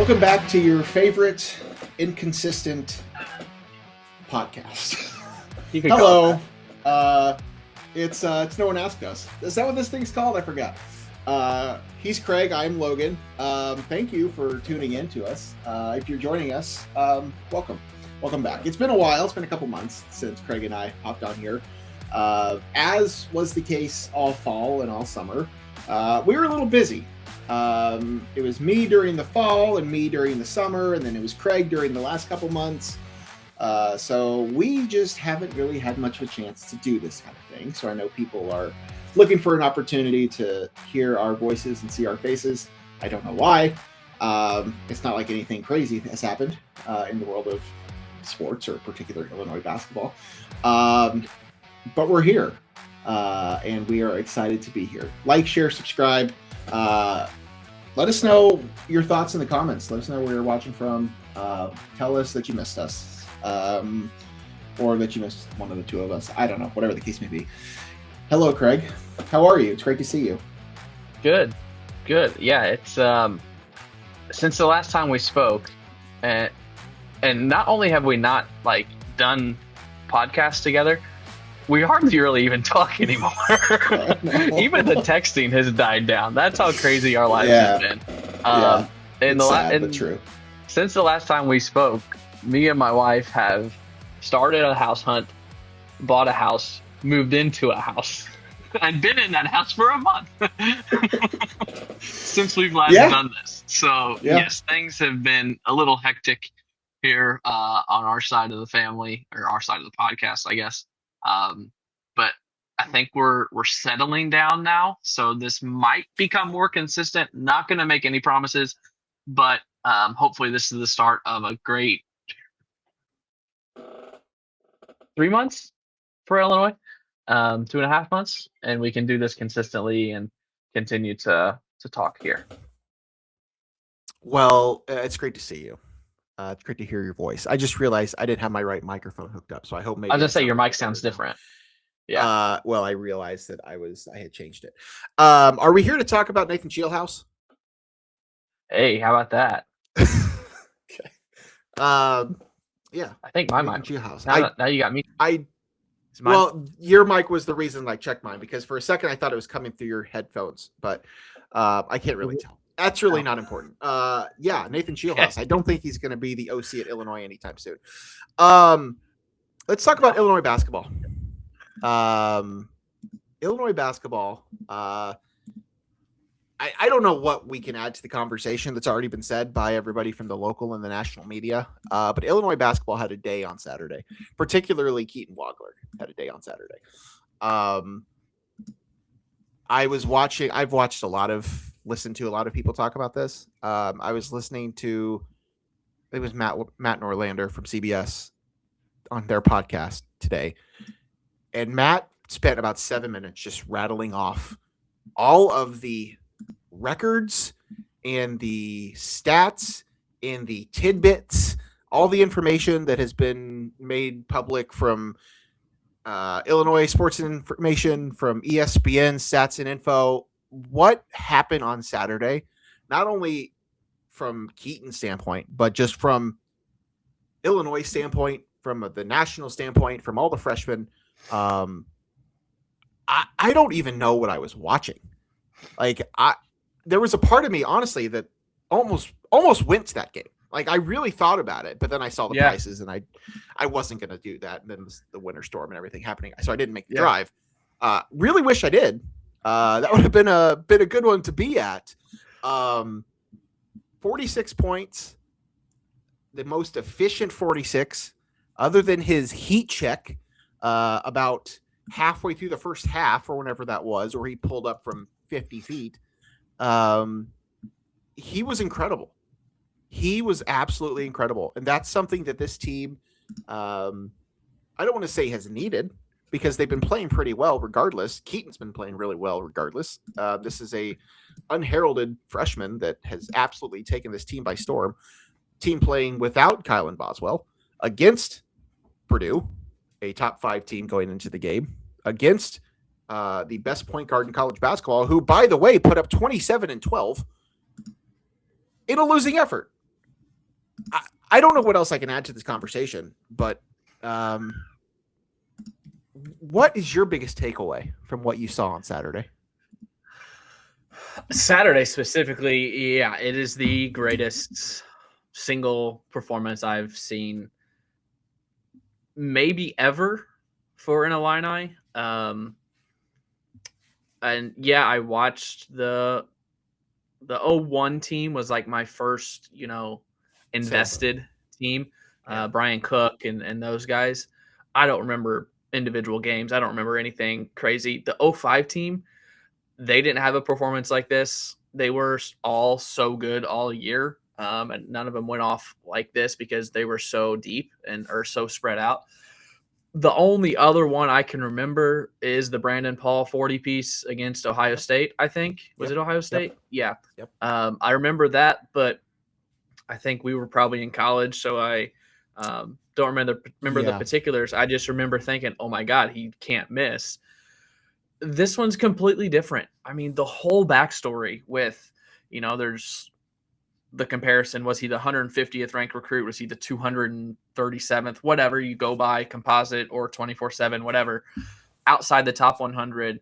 Welcome back to your favorite inconsistent podcast. Hello. It's No One Asked Us. Is that what this thing's called? I forgot. He's Craig. I'm Logan. Thank you for tuning in to us. If you're joining us, welcome. Welcome back. It's been a while. It's been a couple months since Craig and I hopped on here. As was the case all fall and all summer, we were a little busy. It was me during the fall and me during the summer, and then it was Craig during the last couple months. So we just haven't really had much of a chance to do this kind of thing. So I know people are looking for an opportunity to hear our voices and see our faces. I don't know why. It's not like anything crazy has happened in the world of sports or particular Illinois basketball. But we're here, and we are excited to be here. Like, share, subscribe. Let us know your thoughts in the comments. Let us know where you're watching from. Tell us that you missed us, or that you missed one of the two of us. I don't know, whatever the case may be. Hello, Craig. How are you? It's great to see you. Good. Yeah, it's since the last time we spoke, and not only have we not done podcasts together, we hardly really even talk anymore. Even the texting has died down. That's how crazy our lives have been. But true. Since the last time we spoke, me and my wife have started a house hunt, bought a house, moved into a house. I've been in that house for a month since we've last done this. So yes, things have been a little hectic here on our side of the family, or our side of the podcast, I guess. But I think we're settling down now, so this might become more consistent. Not going to make any promises, but hopefully this is the start of a great 3 months for Illinois, 2.5 months, and we can do this consistently and continue to talk here. Well, it's great to see you. It's great to hear your voice. I just realized I didn't have my right microphone hooked up, so I hope maybe I was gonna say your mic sounds different. Yeah. Well, I realized that I had changed it. Are we here to talk about Nathan Shieldhouse? Hey, how about that? Okay. Yeah. I think my mic. Shieldhouse. Now you got me. Well, your mic was the reason I checked mine, because for a second I thought it was coming through your headphones, but I can't really tell. That's really not important. Nathan Shieldhouse. I don't think he's going to be the OC at Illinois anytime soon. Let's talk about Illinois basketball. Illinois basketball. I don't know what we can add to the conversation that's already been said by everybody from the local and the national media. But Illinois basketball had a day on Saturday, particularly Keaton Wagler had a day on Saturday. I've listened to a lot of people talk about this. I was listening to, it was Matt Norlander from CBS on their podcast today. And Matt spent about 7 minutes just rattling off all of the records and the stats and the tidbits, all the information that has been made public from Illinois Sports Information, from ESPN Stats and Info. What happened on Saturday, not only from Keaton's standpoint, but just from Illinois standpoint, from the national standpoint, from all the freshmen. I don't even know what I was watching. There was a part of me, honestly, that almost went to that game. I really thought about it, but then I saw the prices, and I wasn't going to do that. And then the winter storm and everything happening, so I didn't make the drive. Really wish I did. That would have been a good one to be at. 46 points, the most efficient 46, other than his heat check about halfway through the first half, or whenever that was, or he pulled up from 50 feet. He was incredible. He was absolutely incredible. And that's something that this team, I don't want to say has needed, because they've been playing pretty well regardless. Keaton's been playing really well regardless. This is a unheralded freshman that has absolutely taken this team by storm. Team playing without Kylan Boswell against Purdue, a top 5 team going into the game, against the best point guard in college basketball, who, by the way, put up 27 and 12 in a losing effort. I don't know what else I can add to this conversation, but what is your biggest takeaway from what you saw on Saturday? Saturday specifically, yeah, it is the greatest single performance I've seen maybe ever for an Illini. And yeah, I watched the 01 team was like my first, invested team. Brian Cook and those guys. I don't remember individual games. I don't remember anything crazy. The 05 team, they didn't have a performance like this. They were all so good all year. And none of them went off like this because they were so deep and are so spread out. The only other one I can remember is the Brandon Paul 40 piece against Ohio State, I think. Was it Ohio State? Yep. Yeah. Yep. I remember that, but I think we were probably in college, so I don't remember the particulars. I just remember thinking, oh my God, he can't miss. This one's completely different. I mean, the whole backstory with, there's the comparison. Was he the 150th ranked recruit? Was he the 237th? Whatever you go by, composite or 24/7, whatever. Outside the top 100,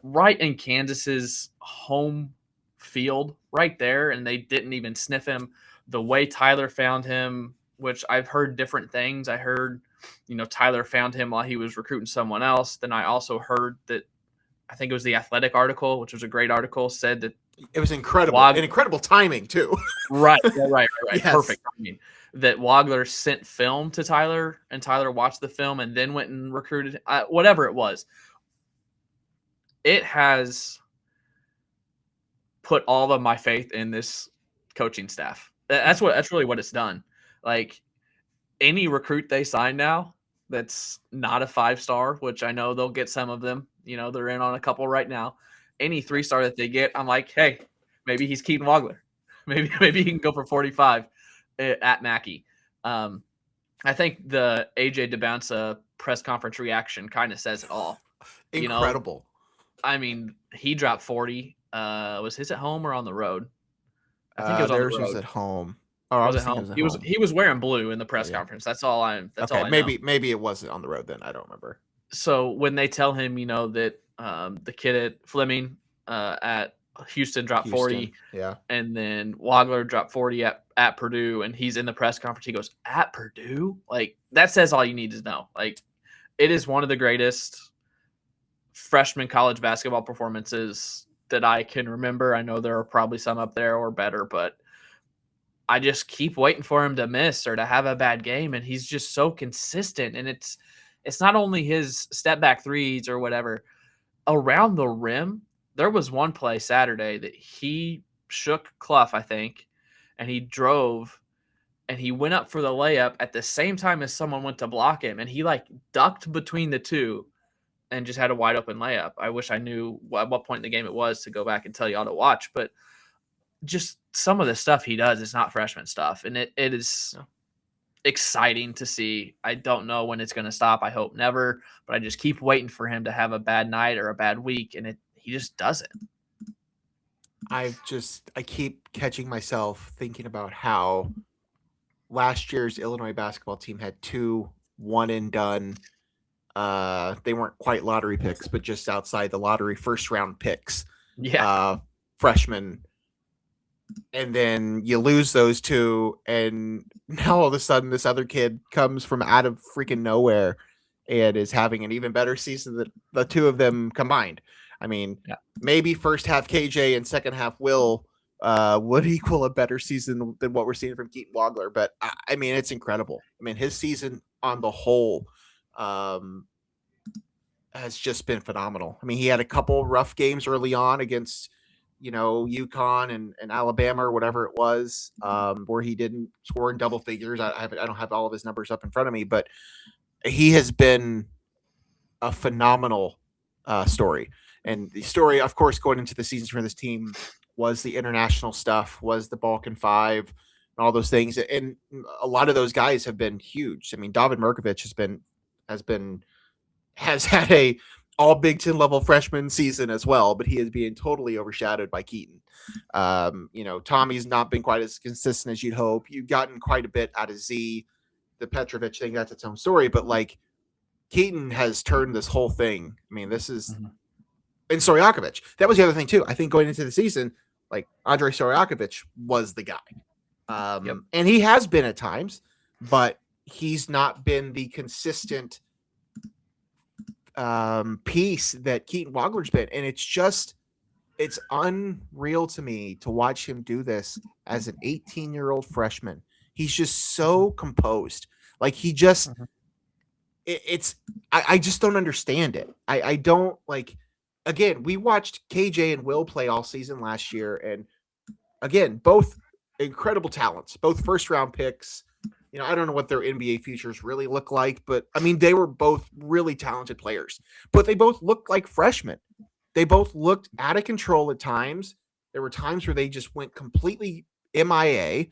right in Kansas's home field, right there, and they didn't even sniff him. The way Tyler found him, which I've heard different things. I heard, Tyler found him while he was recruiting someone else. Then I also heard that, I think it was the Athletic article, which was a great article, said that it was incredible. And incredible timing, too. Right. Yes. Perfect timing. That Wagler sent film to Tyler, and Tyler watched the film and then went and recruited, whatever it was. It has put all of my faith in this coaching staff. That's really what it's done. Like, any recruit they sign now that's not a 5-star, which I know they'll get some of them. They're in on a couple right now. Any 3-star that they get, I'm like, hey, maybe he's Keaton Wagler. Maybe he can go for 45 at Mackey. I think the AJ DeBounce press conference reaction kind of says it all. Incredible. I mean, he dropped 40. Was his at home or on the road? I think it was on the road. Was at home. Oh, was at home. He was wearing blue in the press conference. That's all I know. Maybe it wasn't on the road then. I don't remember. So when they tell him, that the kid at Fleming at Houston dropped 40, and then Wagler dropped 40 at Purdue, and he's in the press conference, he goes, at Purdue? Like, that says all you need to know. Like, it is one of the greatest freshman college basketball performances that I can remember. I know there are probably some up there or better, but I just keep waiting for him to miss or to have a bad game, and he's just so consistent. And it's not only his step back threes or whatever. Around the rim, there was one play Saturday that he shook Clough, I think, and he drove and he went up for the layup at the same time as someone went to block him, and he ducked between the two and just had a wide open layup. I wish I knew at what point in the game it was to go back and tell you all to watch, but just some of the stuff he does is not freshman stuff, and it is exciting to see. I don't know when it's going to stop. I hope never, but I just keep waiting for him to have a bad night or a bad week, and he just doesn't. I keep catching myself thinking about how last year's Illinois basketball team had 2 one-and-done. They weren't quite lottery picks, but just outside the lottery first-round picks. Yeah. Freshmen. And then you lose those 2, and now all of a sudden this other kid comes from out of freaking nowhere and is having an even better season than the 2 of them combined. I mean, maybe first half KJ and second half Will would equal a better season than what we're seeing from Keaton Wagler. But I mean, it's incredible. I mean, his season on the whole has just been phenomenal. I mean, he had a couple rough games early on against, UConn and Alabama or whatever it was, where he didn't score in double figures. I don't have all of his numbers up in front of me, but he has been a phenomenal story. And the story, of course, going into the season for this team was the international stuff, was the Balkan Five, and all those things. And a lot of those guys have been huge. I mean, David Mirkovic has had a all Big Ten level freshman season as well, but he is being totally overshadowed by Keaton. Tommy's not been quite as consistent as you'd hope. You've gotten quite a bit out of Z. The Petrovic thing, that's its own story, but like Keaton has turned this whole thing. I mean, this is and Stojakovic. That was the other thing too. I think going into the season, like Andrei Stojakovic was the guy. And he has been at times, but he's not been the consistent piece that Keaton Wagler's been. And it's unreal to me to watch him do this as an 18-year-old freshman. He's just so composed. Like he just, I just don't understand it. I don't like, again, we watched KJ and Will play all season last year. And again, both incredible talents, both first round picks. I don't know what their NBA futures really look like, but I mean, they were both really talented players, but they both looked like freshmen. They both looked out of control at times. There were times where they just went completely MIA.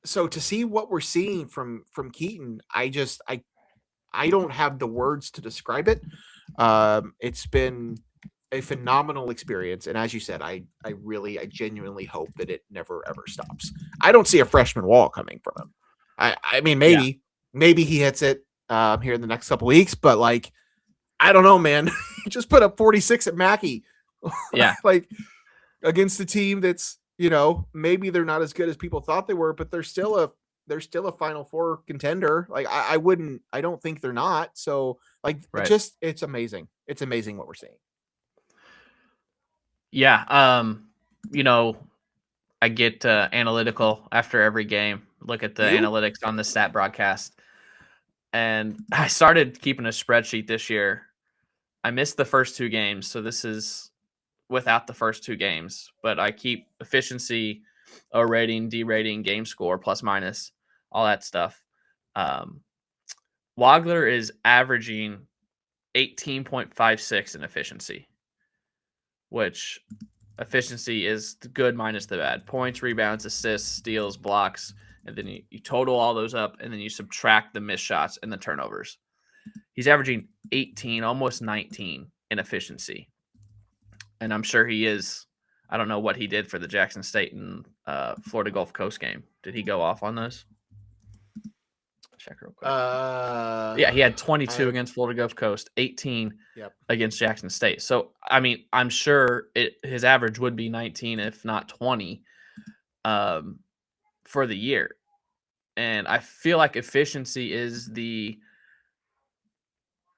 So to see what we're seeing from Keaton, I don't have the words to describe it. It's been a phenomenal experience. And as you said, I genuinely hope that it never, ever stops. I don't see a freshman wall coming from him. I mean, maybe he hits it here in the next couple weeks, but like, I don't know, man. He just put up 46 at Mackey. Yeah. Like against the team that's, maybe they're not as good as people thought they were, but they're still a Final Four contender. Like I don't think they're not. So like, it's amazing. It's amazing what we're seeing. Yeah. I get analytical after every game, look at the analytics on the stat broadcast. And I started keeping a spreadsheet this year. I missed the first 2 games, so this is without the first 2 games. But I keep efficiency, O rating, D rating, game score, plus minus, all that stuff. Wagler is averaging 18.56 in efficiency, which efficiency is the good minus the bad. Points, rebounds, assists, steals, blocks, and then you total all those up, and then you subtract the missed shots and the turnovers. He's averaging 18, almost 19 in efficiency. And I'm sure he is. I don't know what he did for the Jackson State and Florida Gulf Coast game. Did he go off on those? Check real quick. Yeah, he had 22 against Florida Gulf Coast, 18 against Jackson State. So, I mean, I'm sure his average would be 19, if not 20, for the year. And I feel like efficiency is the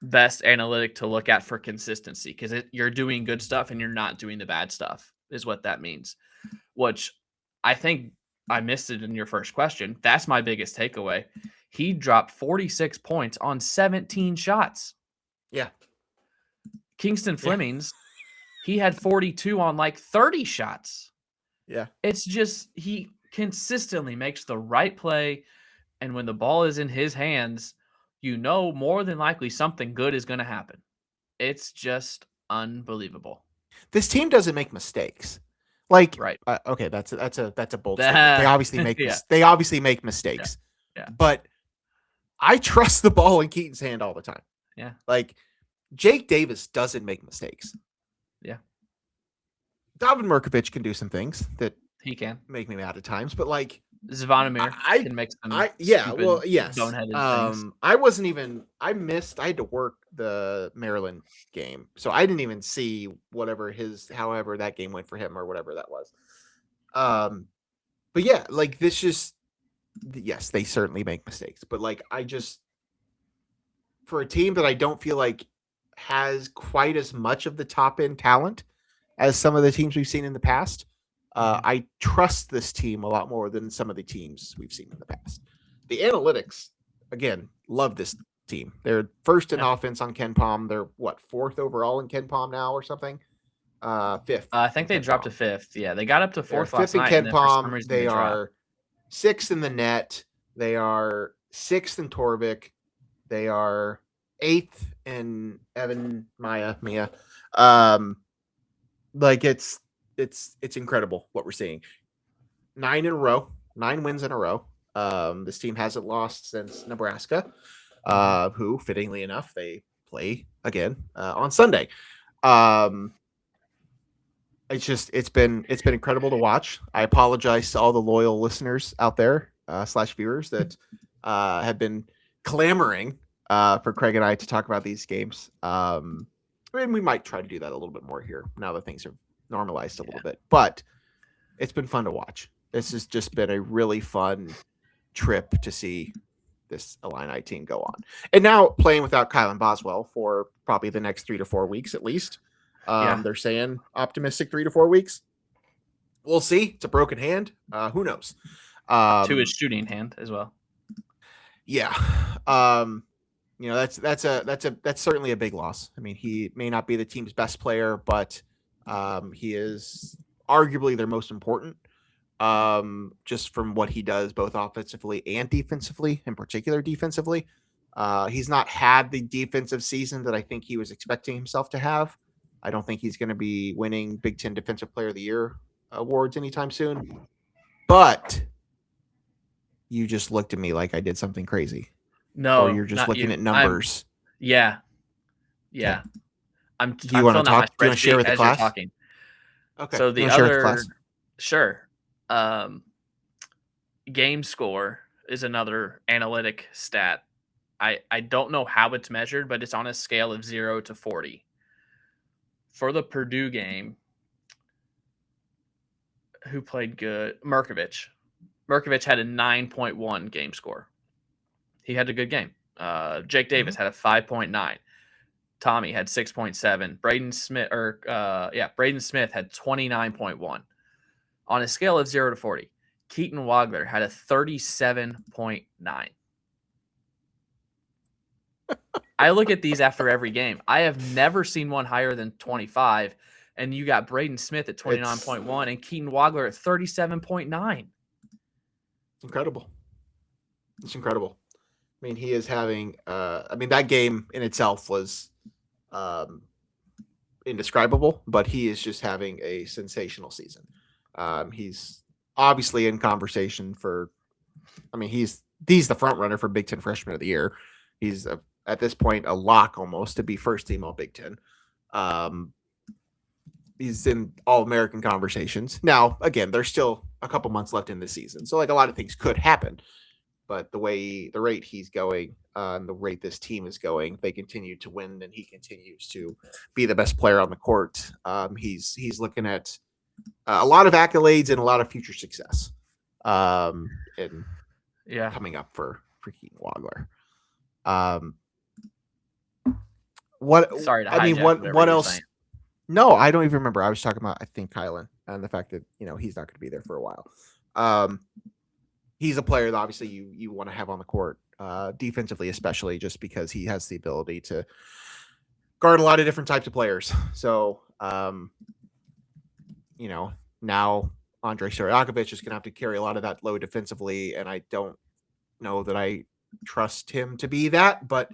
best analytic to look at for consistency, because you're doing good stuff and you're not doing the bad stuff is what that means, which I think I missed it in your first question. That's my biggest takeaway. He dropped 46 points on 17 shots. Yeah. Kingston Fleming's, he had 42 on like 30 shots. Yeah. It's just, he consistently makes the right play. And when the ball is in his hands, more than likely something good is going to happen. It's just unbelievable. This team doesn't make mistakes. Like, right. Okay, that's a bold statement. They obviously make mistakes. Yeah. But I trust the ball in Keaton's hand all the time. Yeah. Like, Jake Davis doesn't make mistakes. Yeah. Davin Mirkovic can do some things that he can make me mad at times, but like Zvonimir can make some boneheaded things. I had to work the Maryland game, so I didn't even see however that game went for him or whatever that was. But yeah, like this just, yes, they certainly make mistakes, but like for a team that I don't feel like has quite as much of the top end talent as some of the teams we've seen in the past, I trust this team a lot more than some of the teams we've seen in the past. The analytics, again, love this team. They're first in offense on KenPom. They're fourth overall in KenPom now or something? Fifth. I think they dropped to fifth. Yeah, they got up to fourth last night. Fifth in KenPom. They are sixth in the net. They are sixth in Torvik. They are eighth in Mia. Like it's incredible what we're seeing. 9 wins in a row. This team hasn't lost since Nebraska, who, fittingly enough, they play again on Sunday. It's been incredible to watch. I apologize to all the loyal listeners out there / viewers that have been clamoring for Craig and I to talk about these games. And we might try to do that a little bit more here now that things are normalized a little bit. But it's been fun to watch. This has just been a really fun trip to see this Illini team go on. And now playing without Kylan Boswell for probably the next 3 to 4 weeks at least. They're saying optimistic 3 to 4 weeks. We'll see. It's a broken hand. Who knows? To his shooting hand as well. Yeah. That's certainly a big loss. I mean, he may not be the team's best player, but he is arguably their most important. Just from what he does both offensively and defensively, in particular defensively. He's not had the defensive season that I think he was expecting himself to have. I don't think he's going to be winning Big Ten Defensive Player of the Year awards anytime soon. But you just looked at me like I did something crazy. No, or you're just looking at numbers. Yeah. Do you want to talk? Do you want to share with the class? Okay. So the other, sure. Game score is another analytic stat. I don't know how it's measured, but it's on a scale of 0 to 40. For the Purdue game, who played good? Merkovich. Merkovich had a 9.1 game score. He had a good game. Jake Davis had a 5.9. Tommy had 6.7. Braden Smith had 29.1. On a scale of 0 to 40, Keaton Wagler had a 37.9. I look at these after every game. I have never seen one higher than 25, and you got Braden Smith at 29.1 and Keaton Wagler at 37.9. Incredible. It's incredible. I mean, he is having that game in itself was indescribable, but he is just having a sensational season. He's obviously in conversation for, he's the front runner for Big Ten Freshman of the Year. He's at this point a lock almost to be first team All Big Ten. He's in All-American conversations. Now, again, there's still a couple months left in the season, so like a lot of things could happen. But the rate he's going, and the rate this team is going, they continue to win, and he continues to be the best player on the court. He's looking at a lot of accolades and a lot of future success. Coming up for Keaton Wagler. Sorry to hijack what else? No, I don't even remember. I was talking about, I think, Kylan and the fact that, he's not going to be there for a while. He's a player that obviously you want to have on the court, defensively, especially just because he has the ability to guard a lot of different types of players. So, now Andre Stojakovic is going to have to carry a lot of that load defensively, and I don't know that I trust him to be that, but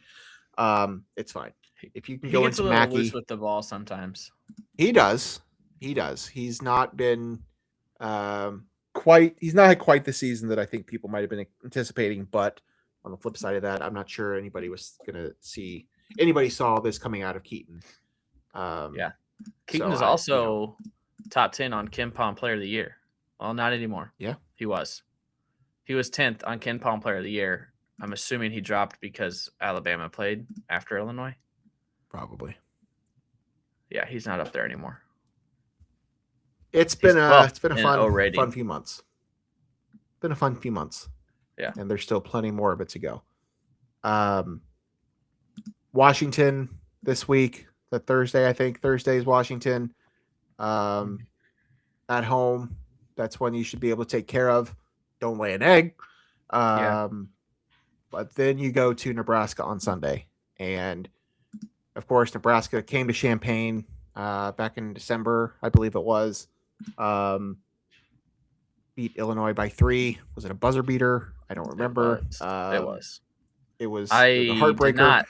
it's fine. If you can go into Mackey loose with the ball sometimes. He does. He's not been he's not had quite the season that I think people might have been anticipating, but on the flip side of that, I'm not sure anybody saw this coming out of Keaton. Keaton is also top 10 on Ken Palm Player of the Year. Well, not anymore. Yeah. He was 10th on Ken Palm Player of the Year. I'm assuming he dropped because Alabama played after Illinois. Probably. Yeah, he's not up there anymore. It's been a fun few months. Been a fun few months. Yeah. And there's still plenty more of it to go. Washington this week, the Thursday, I think. Thursday is Washington. At home. That's one you should be able to take care of. Don't lay an egg. But then you go to Nebraska on Sunday. And, of course, Nebraska came to Champaign back in December, I believe it was. Beat Illinois by 3. Was it a buzzer beater? I don't remember. It was. It was a heartbreaker. Did not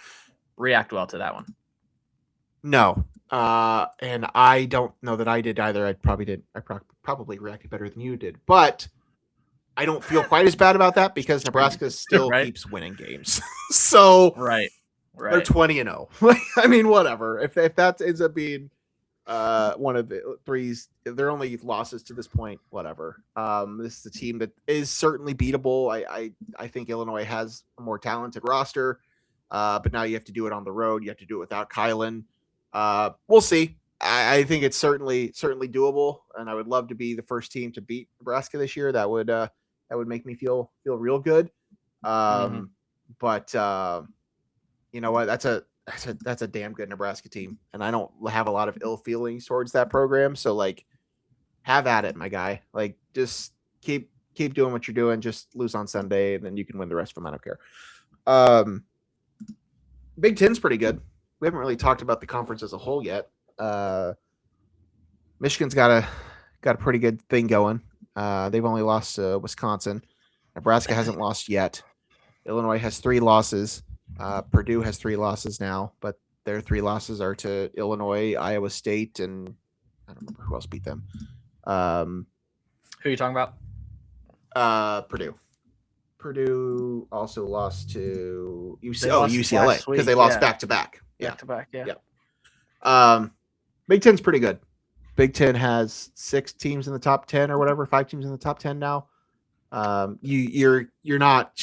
react well to that one. No. And I don't know that I did either. I probably reacted better than you did. But I don't feel quite as bad about that because Nebraska still keeps winning games. So right. Right. They're 20-0. I mean, whatever. If that ends up being one of the threes, they're only losses to this point. Whatever. This is a team that is certainly beatable. I think Illinois has a more talented roster, but now you have to do it on the road. You have to do it without Kylan. We'll see. I think it's certainly doable, and I would love to be the first team to beat Nebraska this year. That would make me feel real good. But you know what? That's a damn good Nebraska team, and I don't have a lot of ill feelings towards that program. So like, have at it, my guy. Like, just keep doing what you're doing. Just lose on Sunday, and then you can win the rest of them. I don't care. Big Ten's pretty good. We haven't really talked about the conference as a whole yet. Michigan's got a pretty good thing going. They've only lost to Wisconsin. Nebraska hasn't lost yet. Illinois has 3 losses. Purdue has 3 losses now, but their 3 losses are to Illinois, Iowa State, and I don't remember who else beat them. Who are you talking about? Purdue. Purdue also lost to UCLA because they lost back to back. Back to back, yeah. Big Ten's pretty good. Big Ten has 6 teams in the top 10 or whatever, 5 teams in the top 10 now. You're not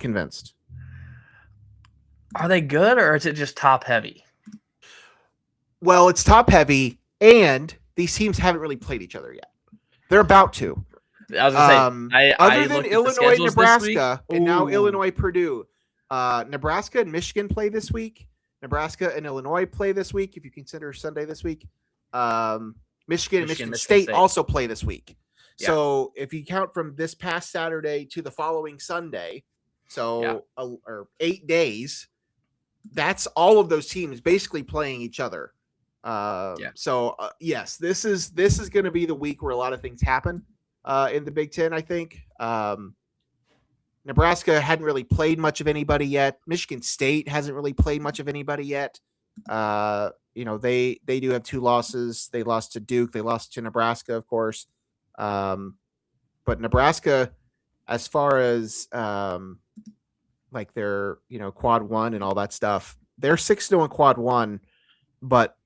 convinced. Are they good, or is it just top heavy? Well, it's top heavy, and these teams haven't really played each other yet. They're about to. I was gonna say, other than Illinois, Nebraska, and now Illinois, Purdue. Nebraska and Michigan play this week. Nebraska and Illinois play this week, if you consider Sunday this week. Michigan and Michigan State also play this week. Yeah. So if you count from this past Saturday to the following Sunday, or 8 days, that's all of those teams basically playing each other. So yes, this is going to be the week where a lot of things happen in the Big Ten, I think. Nebraska hadn't really played much of anybody yet. Michigan State hasn't really played much of anybody yet. They do have 2 losses. They lost to Duke. They lost to Nebraska, of course. But Nebraska, as far as like their quad 1 and all that stuff, they're 6-0 in quad 1. But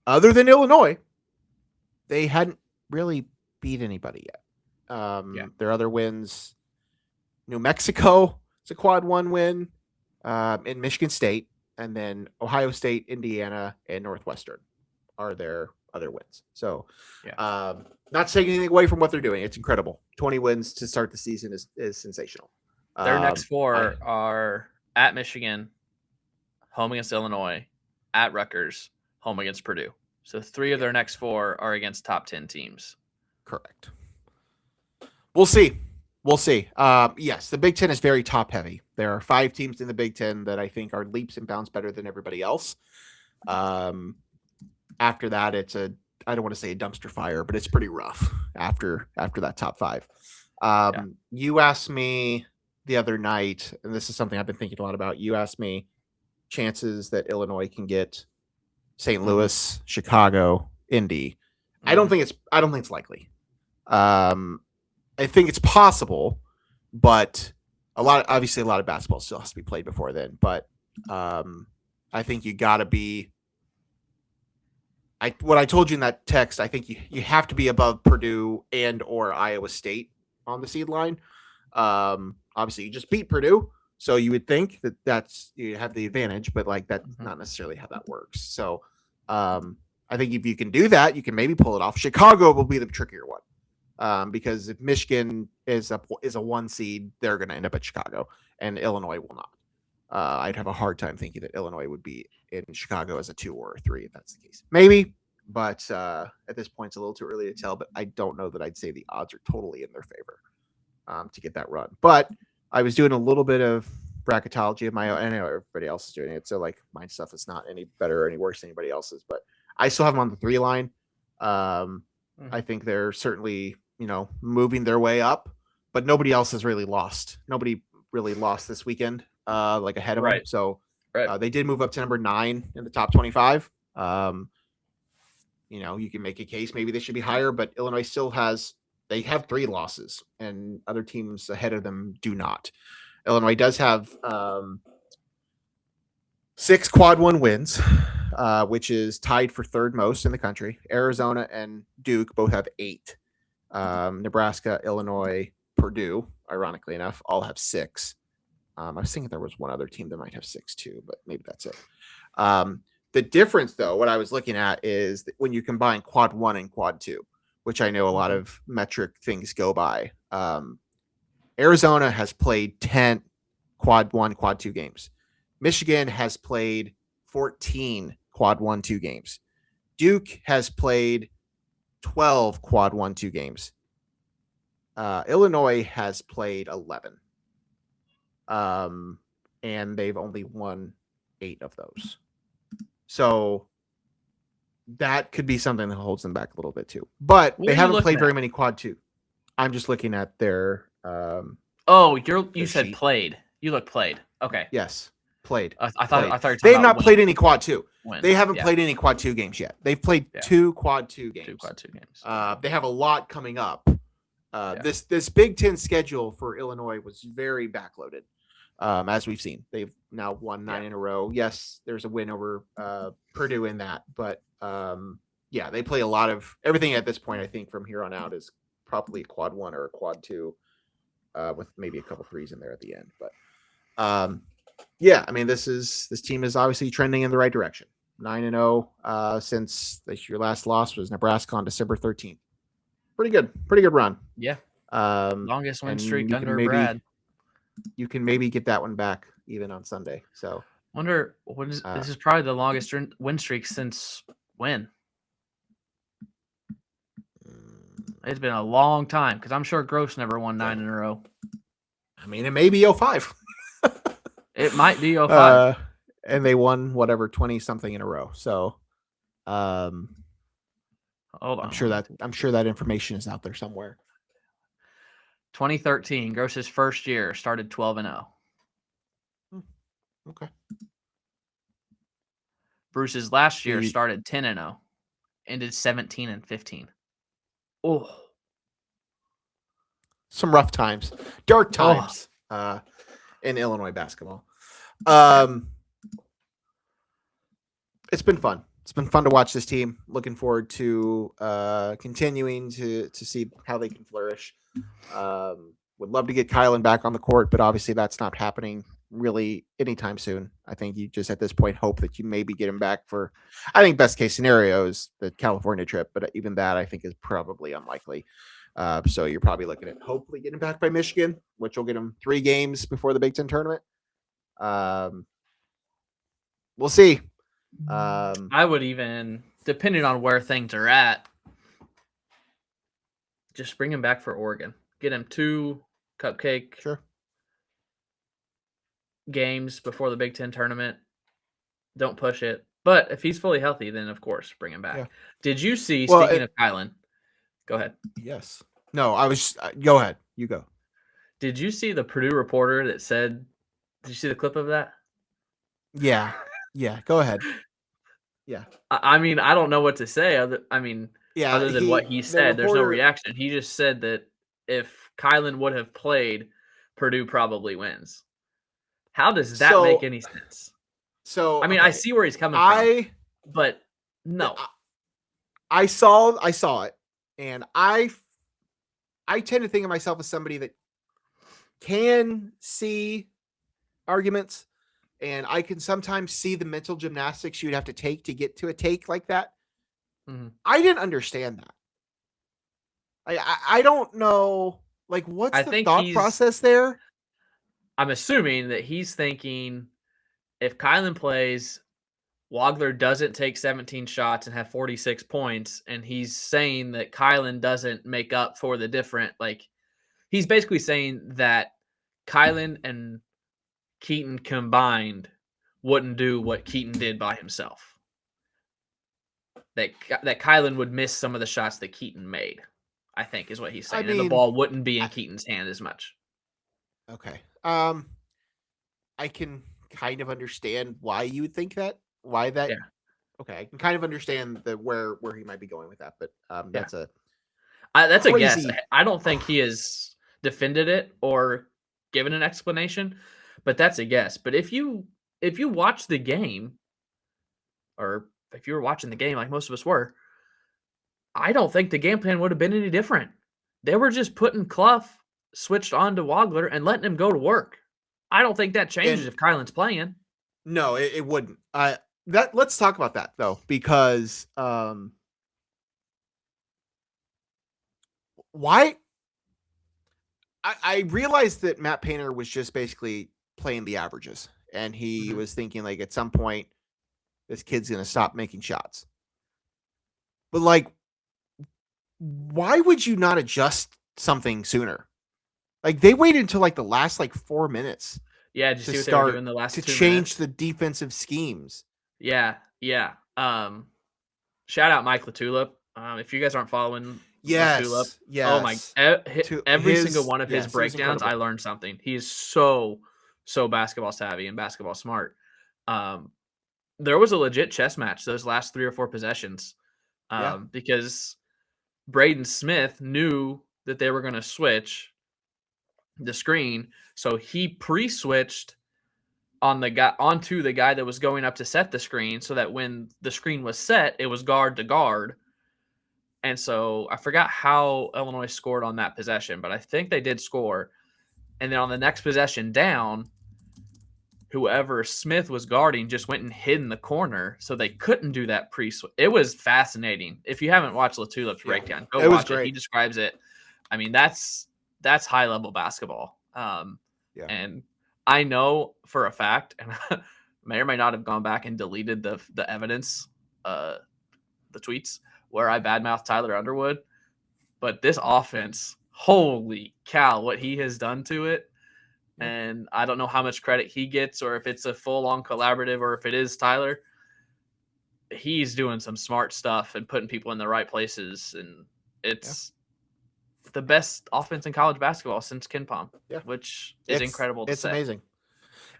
other than Illinois, they hadn't really beat anybody yet. Their other wins. New Mexico, it's a quad 1 win, in Michigan State, and then Ohio State, Indiana, and Northwestern are their other wins. So, not taking anything away from what they're doing. It's incredible. 20 wins to start the season is sensational. Their next 4 are at Michigan, home against Illinois, at Rutgers, home against Purdue. So 3 of their next 4 are against top 10 teams. Correct. We'll see. Yes, the Big Ten is very top heavy. There are 5 teams in the Big Ten that I think are leaps and bounds better than everybody else. After that, I don't want to say a dumpster fire, but it's pretty rough after that top 5. You asked me the other night, and this is something I've been thinking a lot about. You asked me chances that Illinois can get St. Louis, Chicago, Indy. I don't think it's likely. I think it's possible, but a lot of basketball still has to be played before then. But I think you got to be. What I told you in that text, I think you have to be above Purdue and or Iowa State on the seed line. Obviously, you just beat Purdue, so you would think that's you have the advantage, but like that's not necessarily how that works. So I think if you can do that, you can maybe pull it off. Chicago will be the trickier one. Because if Michigan is a 1 seed, they're going to end up at Chicago, and Illinois will not. I'd have a hard time thinking that Illinois would be in Chicago as a 2 or a 3 if that's the case. Maybe, but at this point, it's a little too early to tell. But I don't know that I'd say the odds are totally in their favor to get that run. But I was doing a little bit of bracketology of my own. I know everybody else is doing it, so like my stuff is not any better or any worse than anybody else's. But I still have them on the 3 line. I think they're certainly moving their way up, but nobody else has really lost. Nobody really lost this weekend, like ahead of them. So they did move up to number 9 in the top 25. You can make a case maybe they should be higher, but Illinois still they have 3 losses, and other teams ahead of them do not. Illinois does have 6 quad 1 wins, which is tied for third most in the country. Arizona and Duke both have 8. Nebraska, Illinois, Purdue, ironically enough, all have 6. I was thinking there was one other team that might have 6 too, but maybe that's it. The difference, though, what I was looking at is that when you combine quad 1 and quad 2, which I know a lot of metric things go by. Arizona has played 10 quad 1, quad 2 games. Michigan has played 14 quad 1, 2 games. Duke has played 12 quad 1, 2 games. Illinois has played 11. And they've only won 8 of those. So that could be something that holds them back a little bit too. But they haven't played very many quad 2. I'm just looking at their you said sheet. Played. You look played. Okay. Yes. Played. I thought they have not played any quad 2. Wins. They haven't played any quad 2 games yet. They've played 2 quad 2 games. 2 quad 2 games. They have a lot coming up. This Big Ten schedule for Illinois was very backloaded, as we've seen. They've now won 9 in a row. Yes, there's a win over Purdue in that, but they play a lot of everything at this point. I think from here on out is probably a quad 1 or a quad 2, with maybe a couple 3s in there at the end. But I mean, this team is obviously trending in the right direction. 9-0 since your last loss was Nebraska on December 13th. Pretty good run. Yeah. Longest win streak under Brad. You can maybe get that one back even on Sunday. So wonder this is probably the longest win streak since when? It's been a long time because I'm sure Gross never won 9 in a row. I mean, it may be 05. It might be 05. And they won whatever 20 something in a row. So hold on. I'm sure that information is out there somewhere. 2013, Gross's first year, started 12-0. Okay. Bruce's last year started 10-0, ended 17-15. Oh, some rough times, dark times in Illinois basketball. It's been fun. It's been fun to watch this team. Looking forward to continuing to see how they can flourish. Would love to get Kylan back on the court, but obviously that's not happening really anytime soon. I think you just at this point hope that you maybe get him back for, I think best case scenario is the California trip, but even that I think is probably unlikely. So you're probably looking at hopefully getting back by Michigan, which will get him 3 games before the Big Ten tournament. We'll see. I would even, depending on where things are at, just bring him back for Oregon. Get him 2 cupcake games before the Big Ten tournament. Don't push it. But if he's fully healthy, then of course bring him back. Yeah. Did you see? Speaking of Kylan, go ahead. Yes. No, I was. Go ahead. You go. Did you see the Purdue reporter that said? Did you see the clip of that? Yeah. Yeah. Go ahead. Yeah. I mean, I don't know what to say. Other than what he said, there's no reaction. He just said that if Kylan would have played, Purdue probably wins. How does that make any sense? So I mean, I see where he's coming from, but no. I saw it, and I tend to think of myself as somebody that can see arguments, and I can sometimes see the mental gymnastics you'd have to take to get to a take like that. Mm-hmm. I didn't understand that. I don't know, like, what's the thought process there? I'm assuming that he's thinking if Kylan plays, Wagler doesn't take 17 shots and have 46 points, and he's saying that Kylan doesn't make up for the different, like, he's basically saying that Kylan and Keaton combined wouldn't do what Keaton did by himself. That Kylan would miss some of the shots that Keaton made, I think is what he's saying. And the ball wouldn't be in Keaton's hand as much. Okay. I can kind of understand why you would think that. Why that? Yeah. Okay, I can kind of understand where he might be going with that, but that's that's a guess. I don't think he has defended it or given an explanation, but that's a guess. But if you if you watch the game, or if you were watching the game like most of us were, I don't think the game plan would have been any different. They were just putting Clough switched on to Wagler and letting him go to work. I don't think that changes if Kylan's playing. No, it wouldn't. Let's talk about that though, because why? I realized that Matt Painter was just basically playing the averages, and he was thinking like at some point this kid's gonna stop making shots. But like, why would you not adjust something sooner? Like they waited until like the last 4 minutes. Yeah, just see what they were doing the last 2 minutes. To change the defensive schemes. Yeah. Shout out Mike LaTulip. If you guys aren't following LaTulip, yes. Oh my! Every single one of his breakdowns, I learned something. He is so basketball savvy and basketball smart. There was a legit chess match those last 3 or 4 possessions, because Braden Smith knew that they were going to switch the screen, so he pre-switched onto the guy that was going up to set the screen, so that when the screen was set, it was guard to guard. And so I forgot how Illinois scored on that possession, but I think they did score. And then on the next possession down, whoever Smith was guarding just went and hid in the corner, so they couldn't do that pre-switch. It was fascinating. If you haven't watched LaTulip's breakdown, go watch it. He describes it. I mean, that's high-level basketball. And I know for a fact, and I may or may not have gone back and deleted the evidence, the tweets, where I badmouthed Tyler Underwood. But this offense, holy cow, what he has done to it. And I don't know how much credit he gets, or if it's a full-on collaborative, or if it is Tyler. He's doing some smart stuff and putting people in the right places. And it's the best offense in college basketball since KenPom, which is incredible to say. Amazing.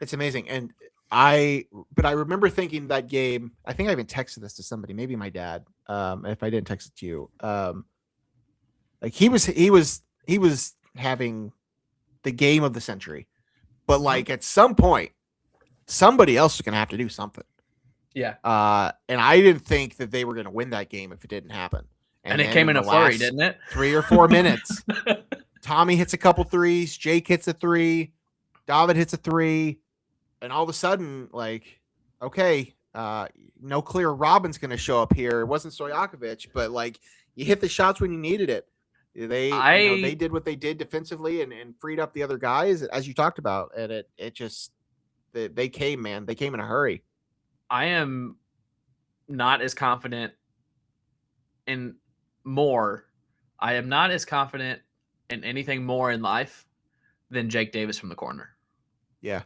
It's amazing. And I remember thinking that game, I think I even texted this to somebody, maybe my dad. If I didn't text it to you, like he was having the game of the century, but like at some point, somebody else was going to have to do something. Yeah. And I didn't think that they were going to win that game if it didn't happen. And it came in a flurry, didn't it? 3 or 4 minutes. Tommy hits a couple threes. Jake hits a 3. David hits a 3. And all of a sudden, like, okay, no clear Robin's going to show up here. It wasn't Stojakovic, but like you hit the shots when you needed it. They did what they did defensively and freed up the other guys, as you talked about. And it just, they came, man. They came in a hurry. I am not as confident in more. I am not as confident in anything more in life than Jake Davis from the corner. Yeah.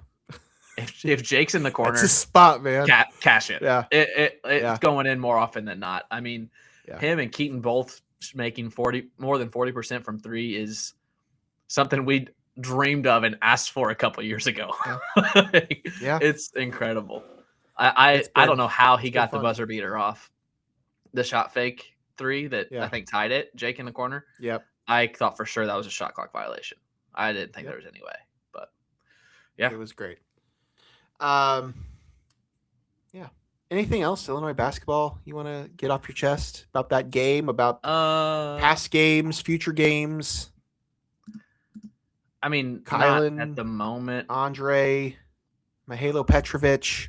If Jake's in the corner, it's a spot, man. Cash it. Yeah. It's going in more often than not. I mean, him and Keaton both making more than 40% from 3 is something we dreamed of and asked for a couple years ago. Yeah. It's incredible. I don't know how he got the buzzer beater off. The shot fake 3 that I think tied it, Jake in the corner. Yep. I thought for sure that was a shot clock violation. I didn't think there was any way, but it was great. Anything else Illinois basketball you want to get off your chest about that game, about past games, future games? I mean, Kylan, at the moment, Andre, Mihajlo Petrovic.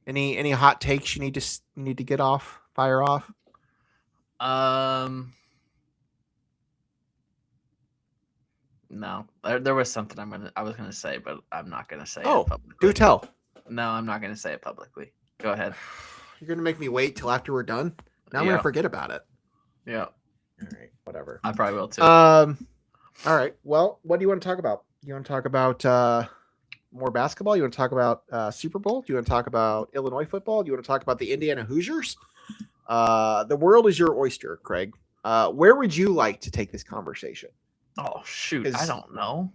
Any hot takes you need to get off, fire off? No, there was something I was gonna say, but I'm not gonna say it publicly. Do tell. No, I'm not gonna say it publicly. Go ahead. You're gonna make me wait till after we're done? Now I'm gonna forget about it. Yeah. All right. Whatever. I probably will too. All right. Well, what do you want to talk about? You want to talk about more basketball? You want to talk about Super Bowl? Do you want to talk about Illinois football? Do you want to talk about the Indiana Hoosiers? The world is your oyster, Craig. Where would you like to take this conversation? Oh shoot, I don't know.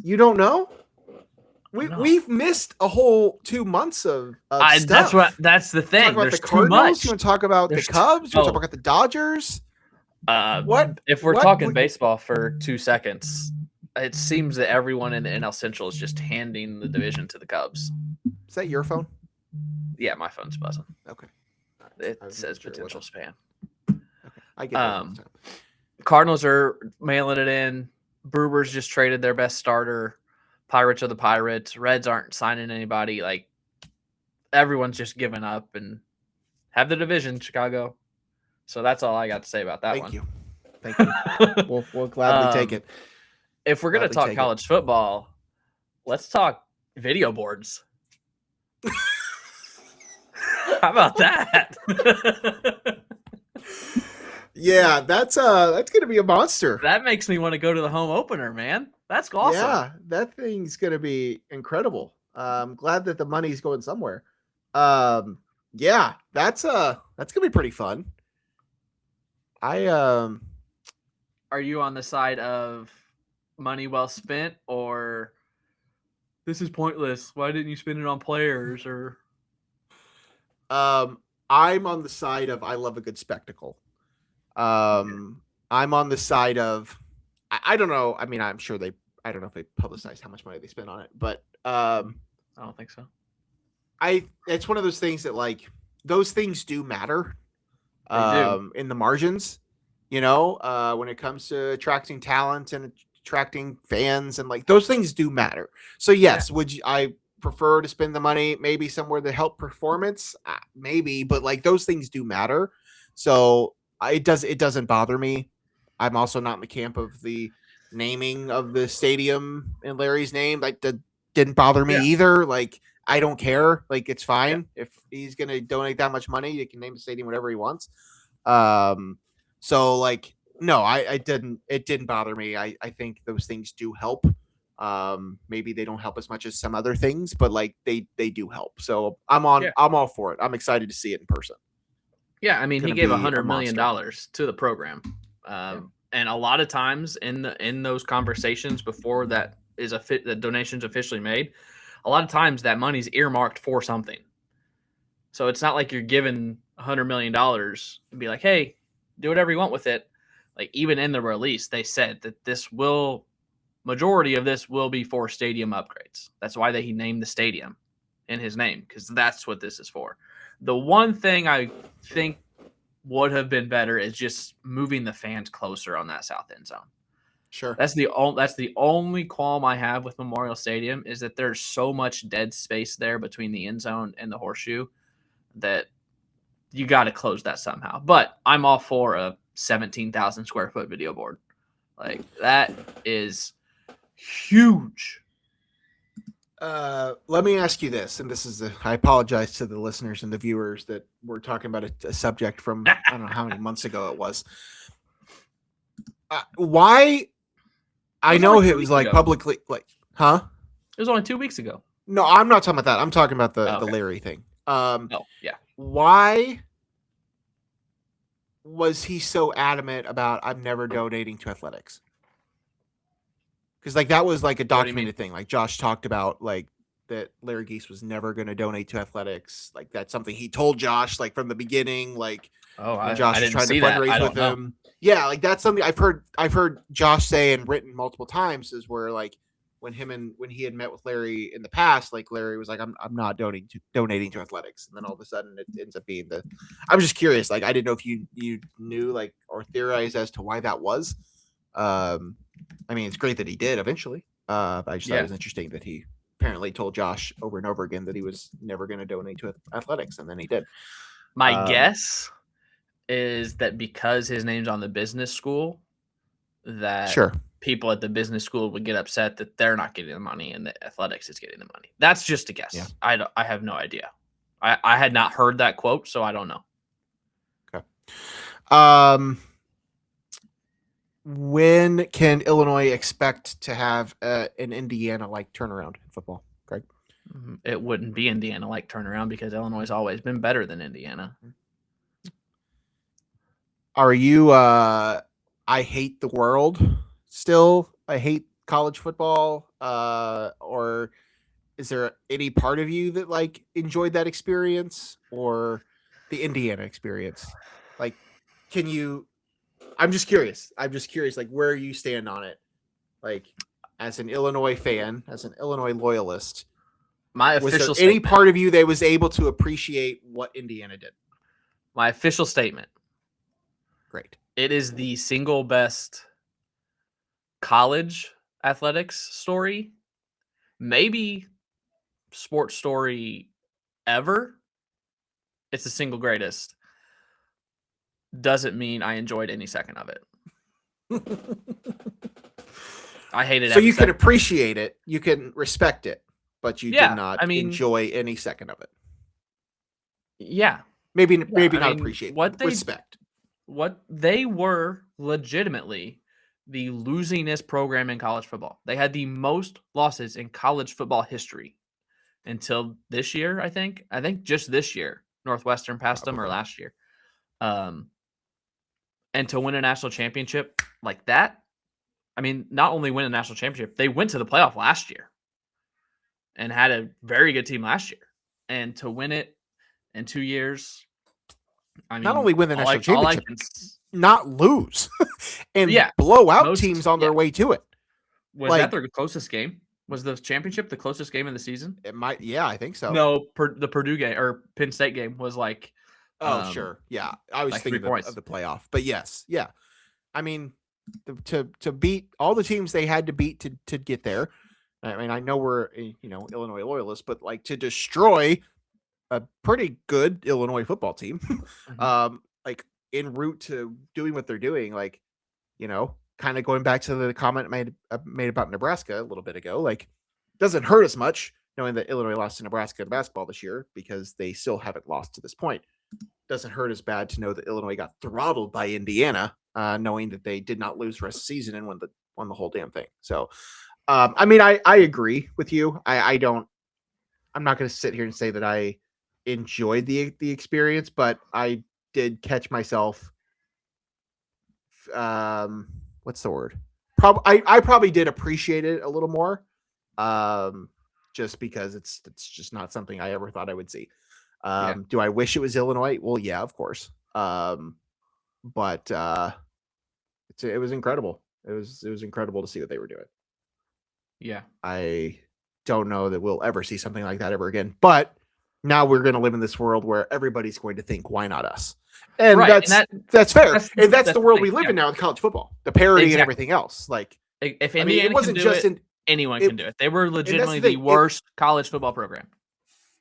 You don't know? We've missed a whole 2 months of stuff. That's the thing. There's too much. You want to talk about the Cubs? You want to talk about the Dodgers? If we're talking baseball for 2 seconds, it seems that everyone in the NL Central is just handing the division to the Cubs. Is that your phone? Yeah, my phone's buzzing. Okay. It says potential spam. Okay. I get that all the time. Cardinals are mailing it in. Brewers just traded their best starter. Pirates are the Pirates. Reds aren't signing anybody. Like, everyone's just giving up and have the division, Chicago. So that's all I got to say about that one. Thank you. We'll gladly take it. If we're going to talk college football, let's talk video boards. How about that? Yeah, that's going to be a monster. That makes me want to go to the home opener, man. That's awesome. Yeah, that thing's going to be incredible. I'm glad that the money's going somewhere. Yeah, that's going to be pretty fun. Are you on the side of money well spent, or this is pointless? Why didn't you spend it on players? Or I'm on the side of I love a good spectacle. I'm on the side of I don't know. I mean, I don't know if they publicized how much money they spent on it, but I don't think so. It's one of those things that, like, those things do matter. In the margins, when it comes to attracting talent and attracting fans, and like those things do matter. So yes, I prefer to spend the money maybe somewhere to help performance? Maybe, but like those things do matter. So it doesn't bother me. I'm also not in the camp of the naming of the stadium in Larry's name. Like, that didn't bother me either. Like, I don't care. Like, it's fine. If he's going to donate that much money, he can name the stadium whatever he wants. So like, no, it didn't bother me. I think those things do help. Maybe they don't help as much as some other things, but like they do help. So I'm all for it. I'm excited to see it in person. Yeah. I mean, he gave $100 million to the program. And a lot of times in those conversations before that is the donation's officially made, a lot of times that money's earmarked for something. So it's not like you're given $100 million and be like, hey, do whatever you want with it. Like, even in the release, they said that majority of this will be for stadium upgrades. That's why he named the stadium in his name, because that's what this is for. The one thing I think would have been better is just moving the fans closer on that south end zone. Sure. That's the only qualm I have with Memorial Stadium, is that there's so much dead space there between the end zone and the horseshoe that you got to close that somehow. But I'm all for a 17,000 square foot video board. Like, that is huge. Let me ask you this, and I apologize to the listeners and the viewers that we're talking about a subject from I don't know how many months ago it was. Why? I know it was like publicly, like, huh? It was only 2 weeks ago. No, I'm not talking about that. I'm talking about the Larry thing. Why was he so adamant about I'm never donating to athletics? Because like that was like a documented thing. Like Josh talked about, like, that Larry Geese was never going to donate to athletics. Like, that's something he told Josh, like, from the beginning. Like, Josh was trying to fundraise with him. Yeah, like that's something I've heard Josh say and written multiple times, is where like when he had met with Larry in the past, like Larry was like, I'm not donating to athletics, and then all of a sudden it ends up being I'm just curious, like I didn't know if you knew, like, or theorized as to why that was. I mean, it's great that he did eventually. I just thought it was interesting that he apparently told Josh over and over again that he was never going to donate to athletics, and then he did. My guess is that because his name's on the business school, that people at the business school would get upset that they're not getting the money and the athletics is getting the money. That's just a guess. Yeah. I have no idea. I had not heard that quote, so I don't know. Okay. When can Illinois expect to have an Indiana-like turnaround in football, Greg? It wouldn't be Indiana-like turnaround because Illinois has always been better than Indiana. Are you I hate the world still? I hate college football? Or is there any part of you that like enjoyed that experience, or the Indiana experience? Like, I'm just curious, like, where you stand on it. Like, as an Illinois fan, as an Illinois loyalist, Was there any part of you that was able to appreciate what Indiana did? My official statement. Great. It is the single best college athletics story, maybe sports story ever. It's the single greatest. Doesn't mean I enjoyed any second of it. I hated it. So you can appreciate it, you can respect it, but you did not enjoy any second of it. Yeah. Maybe not appreciate it. Respect. What they were legitimately the losingest program in college football. They had the most losses in college football history until this year, I think. I think just this year. Northwestern passed them, or last year. And to win a national championship like that, I mean, not only win a national championship, they went to the playoff last year and had a very good team last year. And to win it in 2 years, I mean, not only win the national championship, not lose and blow out teams on their way to it. Was that their closest game? Was the championship the closest game of the season? It might. Yeah, I think so. No, the Purdue game or Penn State game was like. Sure. Yeah, I was thinking of the playoff, but yes, yeah. I mean, to beat all the teams they had to beat to get there. I mean, I know we're Illinois loyalists, but like to destroy a pretty good Illinois football team, like en route to doing what they're doing, like, kind of going back to the comment I made about Nebraska a little bit ago, like, doesn't hurt as much knowing that Illinois lost to Nebraska in basketball this year because they still haven't lost to this point. Doesn't hurt as bad to know that Illinois got throttled by Indiana, knowing that they did not lose the rest of the season and won the whole damn thing. So, I mean, I agree with you. I'm not going to sit here and say that I enjoyed the experience, but I did catch myself. What's the word? I probably did appreciate it a little more, just because it's just not something I ever thought I would see. Do I wish it was Illinois? Well, yeah, of course. But it was incredible. It was incredible to see what they were doing. Yeah. I don't know that we'll ever see something like that ever again, but now we're going to live in this world where everybody's going to think, why not us? And that's fair. And that's the world we live in now with college football, the parity and everything else. Like, if Indiana can do it, anyone can do it. They were legitimately the worst college football program.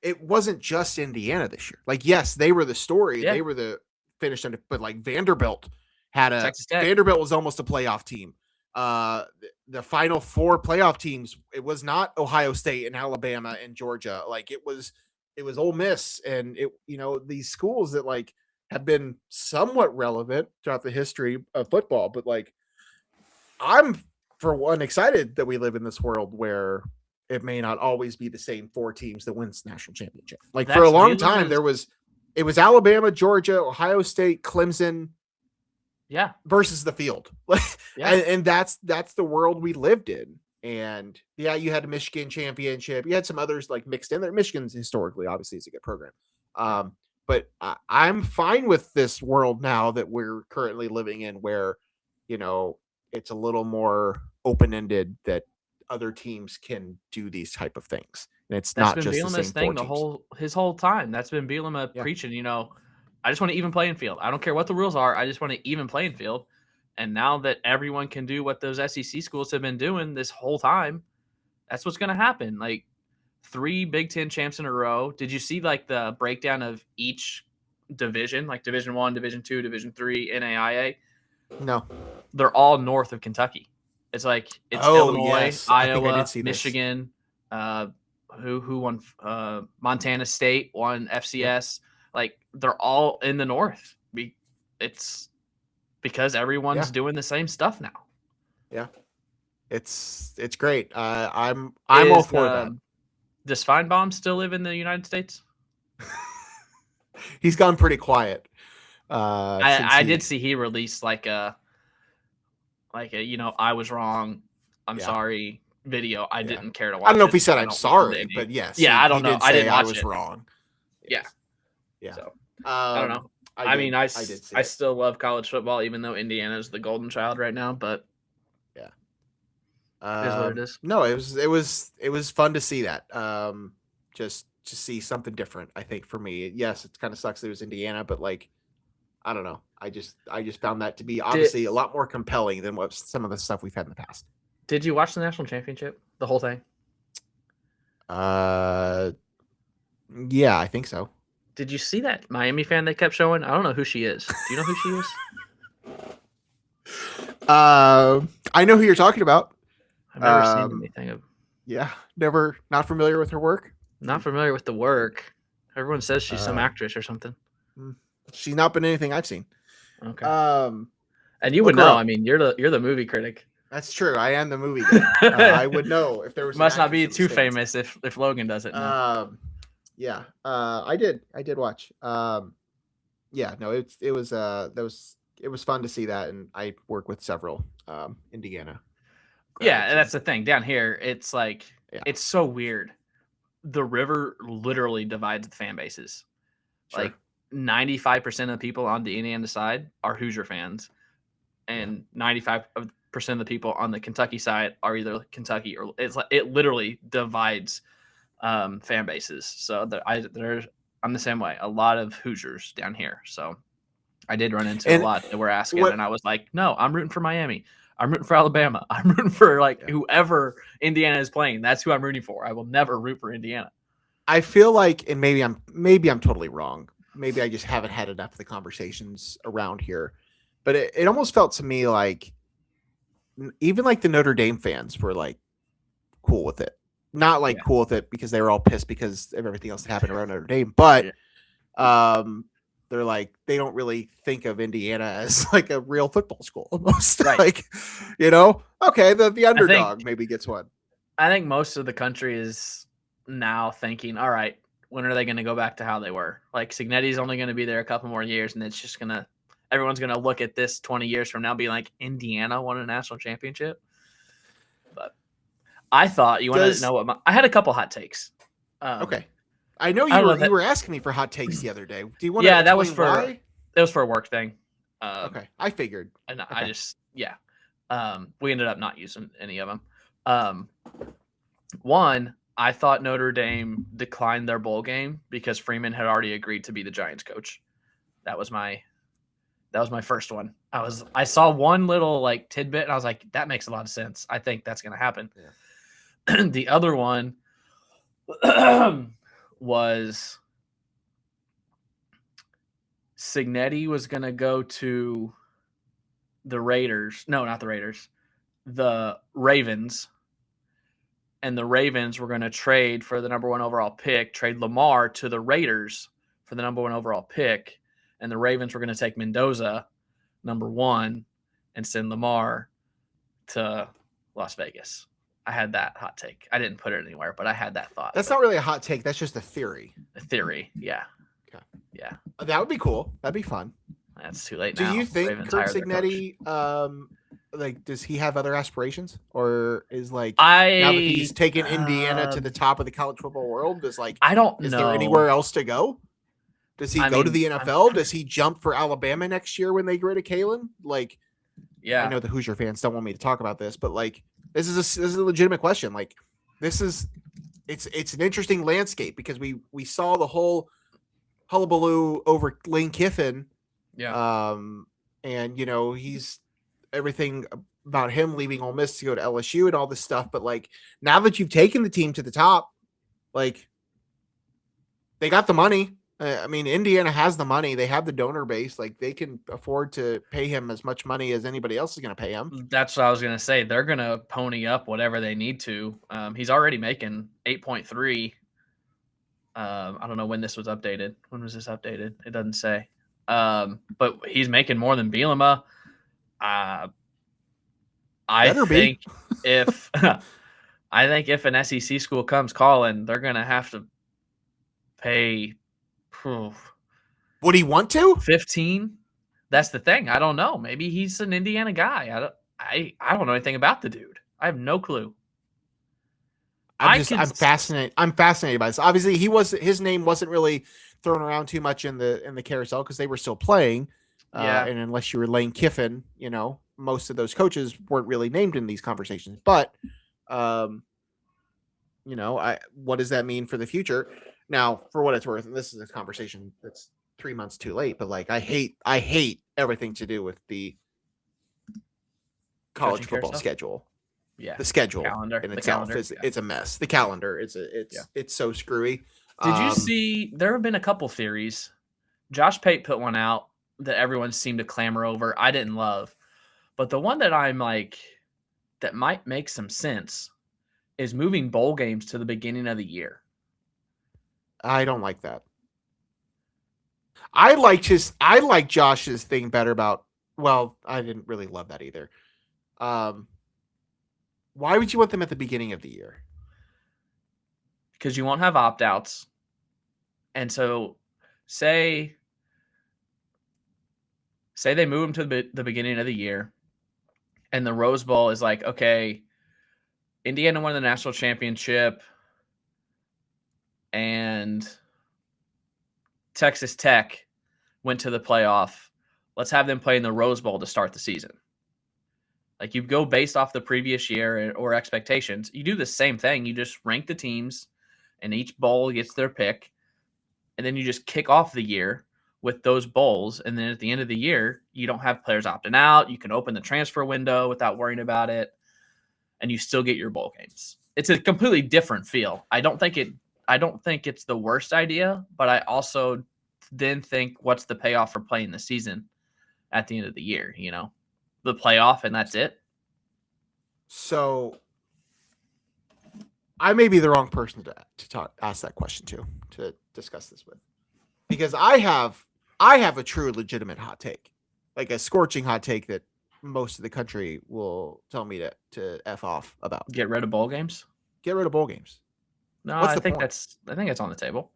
It wasn't just Indiana this year. Like, yes, they were the story. Yeah. They were the finished under, but like Vanderbilt Vanderbilt was almost a playoff team. The final four playoff teams, it was not Ohio State and Alabama and Georgia. Like it was Ole Miss and these schools that like have been somewhat relevant throughout the history of football. But like, I'm for one excited that we live in this world where it may not always be the same four teams that wins the national championship. Like for a long time, it was Alabama, Georgia, Ohio State, Clemson, versus the field. And that's the world we lived in. And you had a Michigan championship. You had some others like mixed in there. Michigan's historically obviously is a good program. But I'm fine with this world now that we're currently living in where, it's a little more open-ended that other teams can do these type of things. And it's not just the same thing his whole time. That's been Bielema preaching, I just want an even playing field. I don't care what the rules are. I just want an even playing field. And now that everyone can do what those SEC schools have been doing this whole time, that's what's going to happen. Like 3 Big Ten champs in a row. Did you see like the breakdown of each division, like Division I, Division II, Division III, NAIA? No. They're all north of Kentucky. It's like Illinois, Iowa, Michigan, who won Montana State won FCS. Like they're all in the north. It's because everyone's doing the same stuff now. Yeah, it's great. I'm all for that. Does Feinbaum still live in the United States? He's gone pretty quiet. I did see he released like a I was wrong, I'm sorry video. I didn't care to watch. I don't know if he said I'm sorry, but yes. Yeah, I don't know. I didn't watch I was wrong. Yes. Yeah. So, I don't know. I still love college football, even though Indiana is the golden child right now. But yeah, it is what it is. No, it was fun to see that. just to see something different. I think for me, yes, it kind of sucks that it was Indiana, but like, I don't know. I just found that to be obviously a lot more compelling than what some of the stuff we've had in the past. Did you watch the national championship, the whole thing? Yeah, I think so. Did you see that Miami fan they kept showing? I don't know who she is. Do you know who she is? I know who you're talking about. I've never seen anything of. Yeah, not familiar with her work. Not familiar with the work. Everyone says she's some actress or something. She's not been anything I've seen. Okay. And you would know. I mean, you're the movie critic. That's true. I am the movie guy. I would know if there was. Must not be too famous if Logan doesn't know. Yeah. I did watch. Yeah. No. It was fun to see that, and I work with several Indiana. Yeah, that's the thing. Down here, it's like it's so weird. The river literally divides the fan bases. Sure. Like 95% of the people on the Indiana side are Hoosier fans, and 95% of the people on the Kentucky side are either Kentucky or it literally divides fan bases. So I'm the same way. A lot of Hoosiers down here. So I did run into a lot that were asking, and I was like, no, I'm rooting for Miami. I'm rooting for Alabama. I'm rooting for whoever Indiana is playing. That's who I'm rooting for. I will never root for Indiana. I feel like, and maybe I'm totally wrong. Maybe I just haven't had enough of the conversations around here, but it almost felt to me like even like the Notre Dame fans were like cool with it. Not like cool with it because they were all pissed because of everything else that happened around Notre Dame, but they're like, they don't really think of Indiana as like a real football school almost. Right. Like, okay, the underdog maybe gets one. I think most of the country is now thinking, all right, when are they going to go back to how they were? Like Signetti's only going to be there a couple more years, and it's just everyone's going to look at this 20 years from now and be like, Indiana won a national championship. But I thought you wanted to know I had a couple hot takes. Okay. I know you were asking me for hot takes the other day. Do you want to that was for a work thing. Okay. I figured. And okay. We ended up not using any of them. One, I thought Notre Dame declined their bowl game because Freeman had already agreed to be the Giants coach. That was my first one. I saw one little like tidbit and I was like, that makes a lot of sense. I think that's going to happen. Yeah. The other one was Signetti was going to go to the Raiders. No, not the Raiders. The Ravens. And the Ravens were going to trade for the number 1 overall pick, trade Lamar to the Raiders for the number 1 overall pick. And the Ravens were going to take Mendoza, number 1, and send Lamar to Las Vegas. I had that hot take. I didn't put it anywhere, but I had that thought. That's not really a hot take. That's just a theory. A theory, yeah. Okay. Yeah. That would be cool. That'd be fun. That's too late now. Do you think Kurt Signetti, does he have other aspirations? Or is now that he's taken Indiana to the top of the college football world, I don't know. Is there anywhere else to go? Does he go to the NFL? Does he jump for Alabama next year when they get rid of Kalen? I know the Hoosier fans don't want me to talk about this, but this is a legitimate question. It's an interesting landscape because we saw the whole hullabaloo over Lane Kiffin. Yeah. And he's everything about him leaving Ole Miss to go to LSU and all this stuff. But now that you've taken the team to the top, they got the money. Indiana has the money. They have the donor base. They can afford to pay him as much money as anybody else is going to pay him. That's what I was going to say. They're going to pony up whatever they need to. He's already making 8.3. I don't know when this was updated. When was this updated? It doesn't say. But he's making more than Bielema. I think if an SEC school comes calling, they're going to have to pay. Would he want to? 15? That's the thing. I don't know. Maybe he's an Indiana guy. I don't know anything about the dude. I have no clue. I'm fascinated. I'm fascinated by this. Obviously, his name wasn't really thrown around too much in the carousel because they were still playing. And unless you were Lane Kiffin, most of those coaches weren't really named in these conversations. But what does that mean for the future? Now, for what it's worth, and this is a conversation that's 3 months too late, but like I hate everything to do with the college football schedule. Yeah. The schedule calendar in itself it's a mess. The calendar it's so screwy. Did you see there have been a couple theories? Josh Pate put one out that everyone seemed to clamor over. I didn't love. But the one that I'm like that might make some sense is moving bowl games to the beginning of the year. I don't like that. I like Josh's thing better about, well, I didn't really love that either. Why would you want them at the beginning of the year? Because you won't have opt-outs. And so say they move them to the beginning of the year and the Rose Bowl is like, okay, Indiana won the national championship and Texas Tech went to the playoff. Let's have them play in the Rose Bowl to start the season. Like you go based off the previous year or expectations. You do the same thing. You just rank the teams and each bowl gets their pick. And then you just kick off the year with those bowls. And then at the end of the year, you don't have players opting out. You can open the transfer window without worrying about it. And you still get your bowl games. It's a completely different feel. I don't think it's the worst idea, but I also then think what's the payoff for playing the season at the end of the year, the playoff, and that's it. So I may be the wrong person to ask that question to discuss this with, because I have a true legitimate hot take, like a scorching hot take that most of the country will tell me to F off about. Get rid of bowl games? Get rid of bowl games. No, I think it's on the table.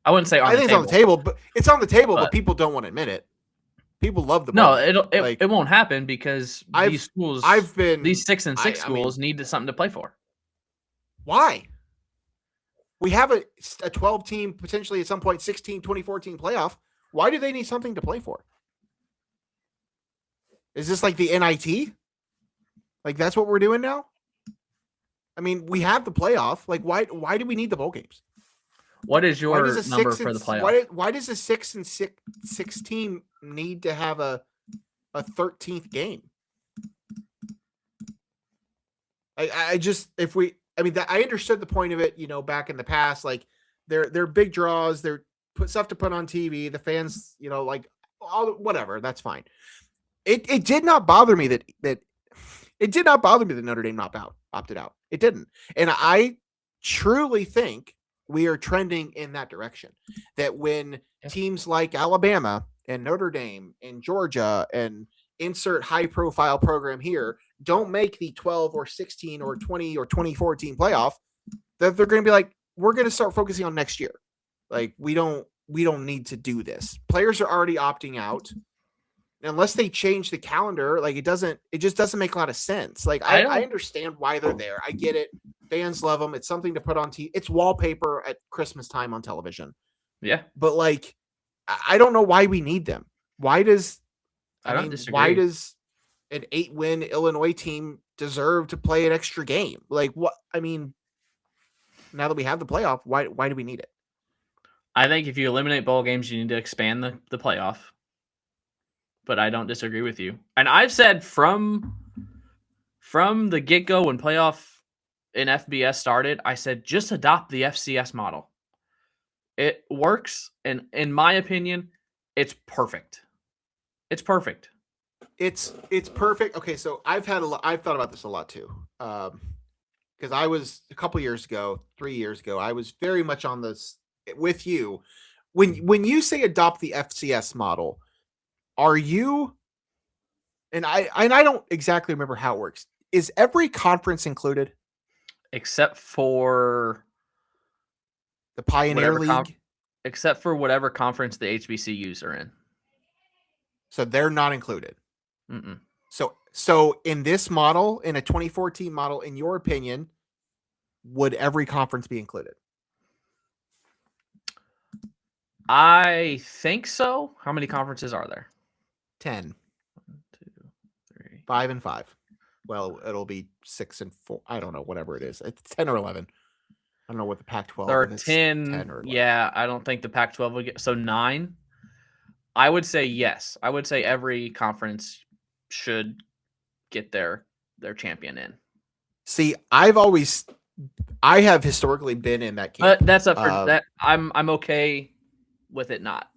I wouldn't say it's on the table, but it's on the table, but people don't want to admit it. People love the bowl. No, it won't happen because these schools, these 6 and 6 schools need something to play for. Why? We have a 12-team, potentially at some point 16, 24-team playoff. Why do they need something to play for? Is this like the NIT? Like that's what we're doing now? I mean, we have the playoff. Like why do we need the bowl games? What is your number for the playoff? Why does a 6 and 6 team need to have a 13th game? I understood the point of it, back in the past. Like they're big draws, they're stuff to put on TV. The fans, like all whatever. That's fine. It did not bother me that Notre Dame opted out. It didn't, and I truly think we are trending in that direction. That when teams like Alabama and Notre Dame and Georgia and insert high-profile program here don't make the 12 or 16 or 20 or 24 team playoff, that they're going to be like, we're going to start focusing on next year. Like we don't need to do this. Players are already opting out. Unless they change the calendar, like it just doesn't make a lot of sense. Like I understand why they're there. I get it. Fans love them. It's something to put on TV. It's wallpaper at Christmas time on television. Yeah. But like, I don't know why we need them. Why does an 8-win Illinois team deserve to play an extra game? Like what? I mean, now that we have the playoff, why do we need it? I think if you eliminate bowl games, you need to expand the playoff. But I don't disagree with you. And I've said from the get-go when playoff in FBS started, I said just adopt the FCS model. It works, and in my opinion, it's perfect. It's perfect. It's perfect. Okay, so I've thought about this a lot too. Because I was a couple years ago, 3 years ago, I was very much on this with you. When you say adopt the FCS model, are you, and I don't exactly remember how it works. Is every conference included? Except for the Pioneer League? Except for whatever conference the HBCUs are in. So they're not included. Mm-mm. So in this model, in a 2014 model, in your opinion, would every conference be included? I think so. How many conferences are there? 10. 1, 2, 3. 5 and 5. Well, it'll be 6 and 4. I don't know, whatever it is. It's 10 or 11. I don't know what the Pac-12 There are is. 10 or yeah, I don't think the Pac-12 would get. So 9. I would say yes. I would say every conference should get their champion in. See, I have historically been in that camp. But that's up for that. I'm okay with it not.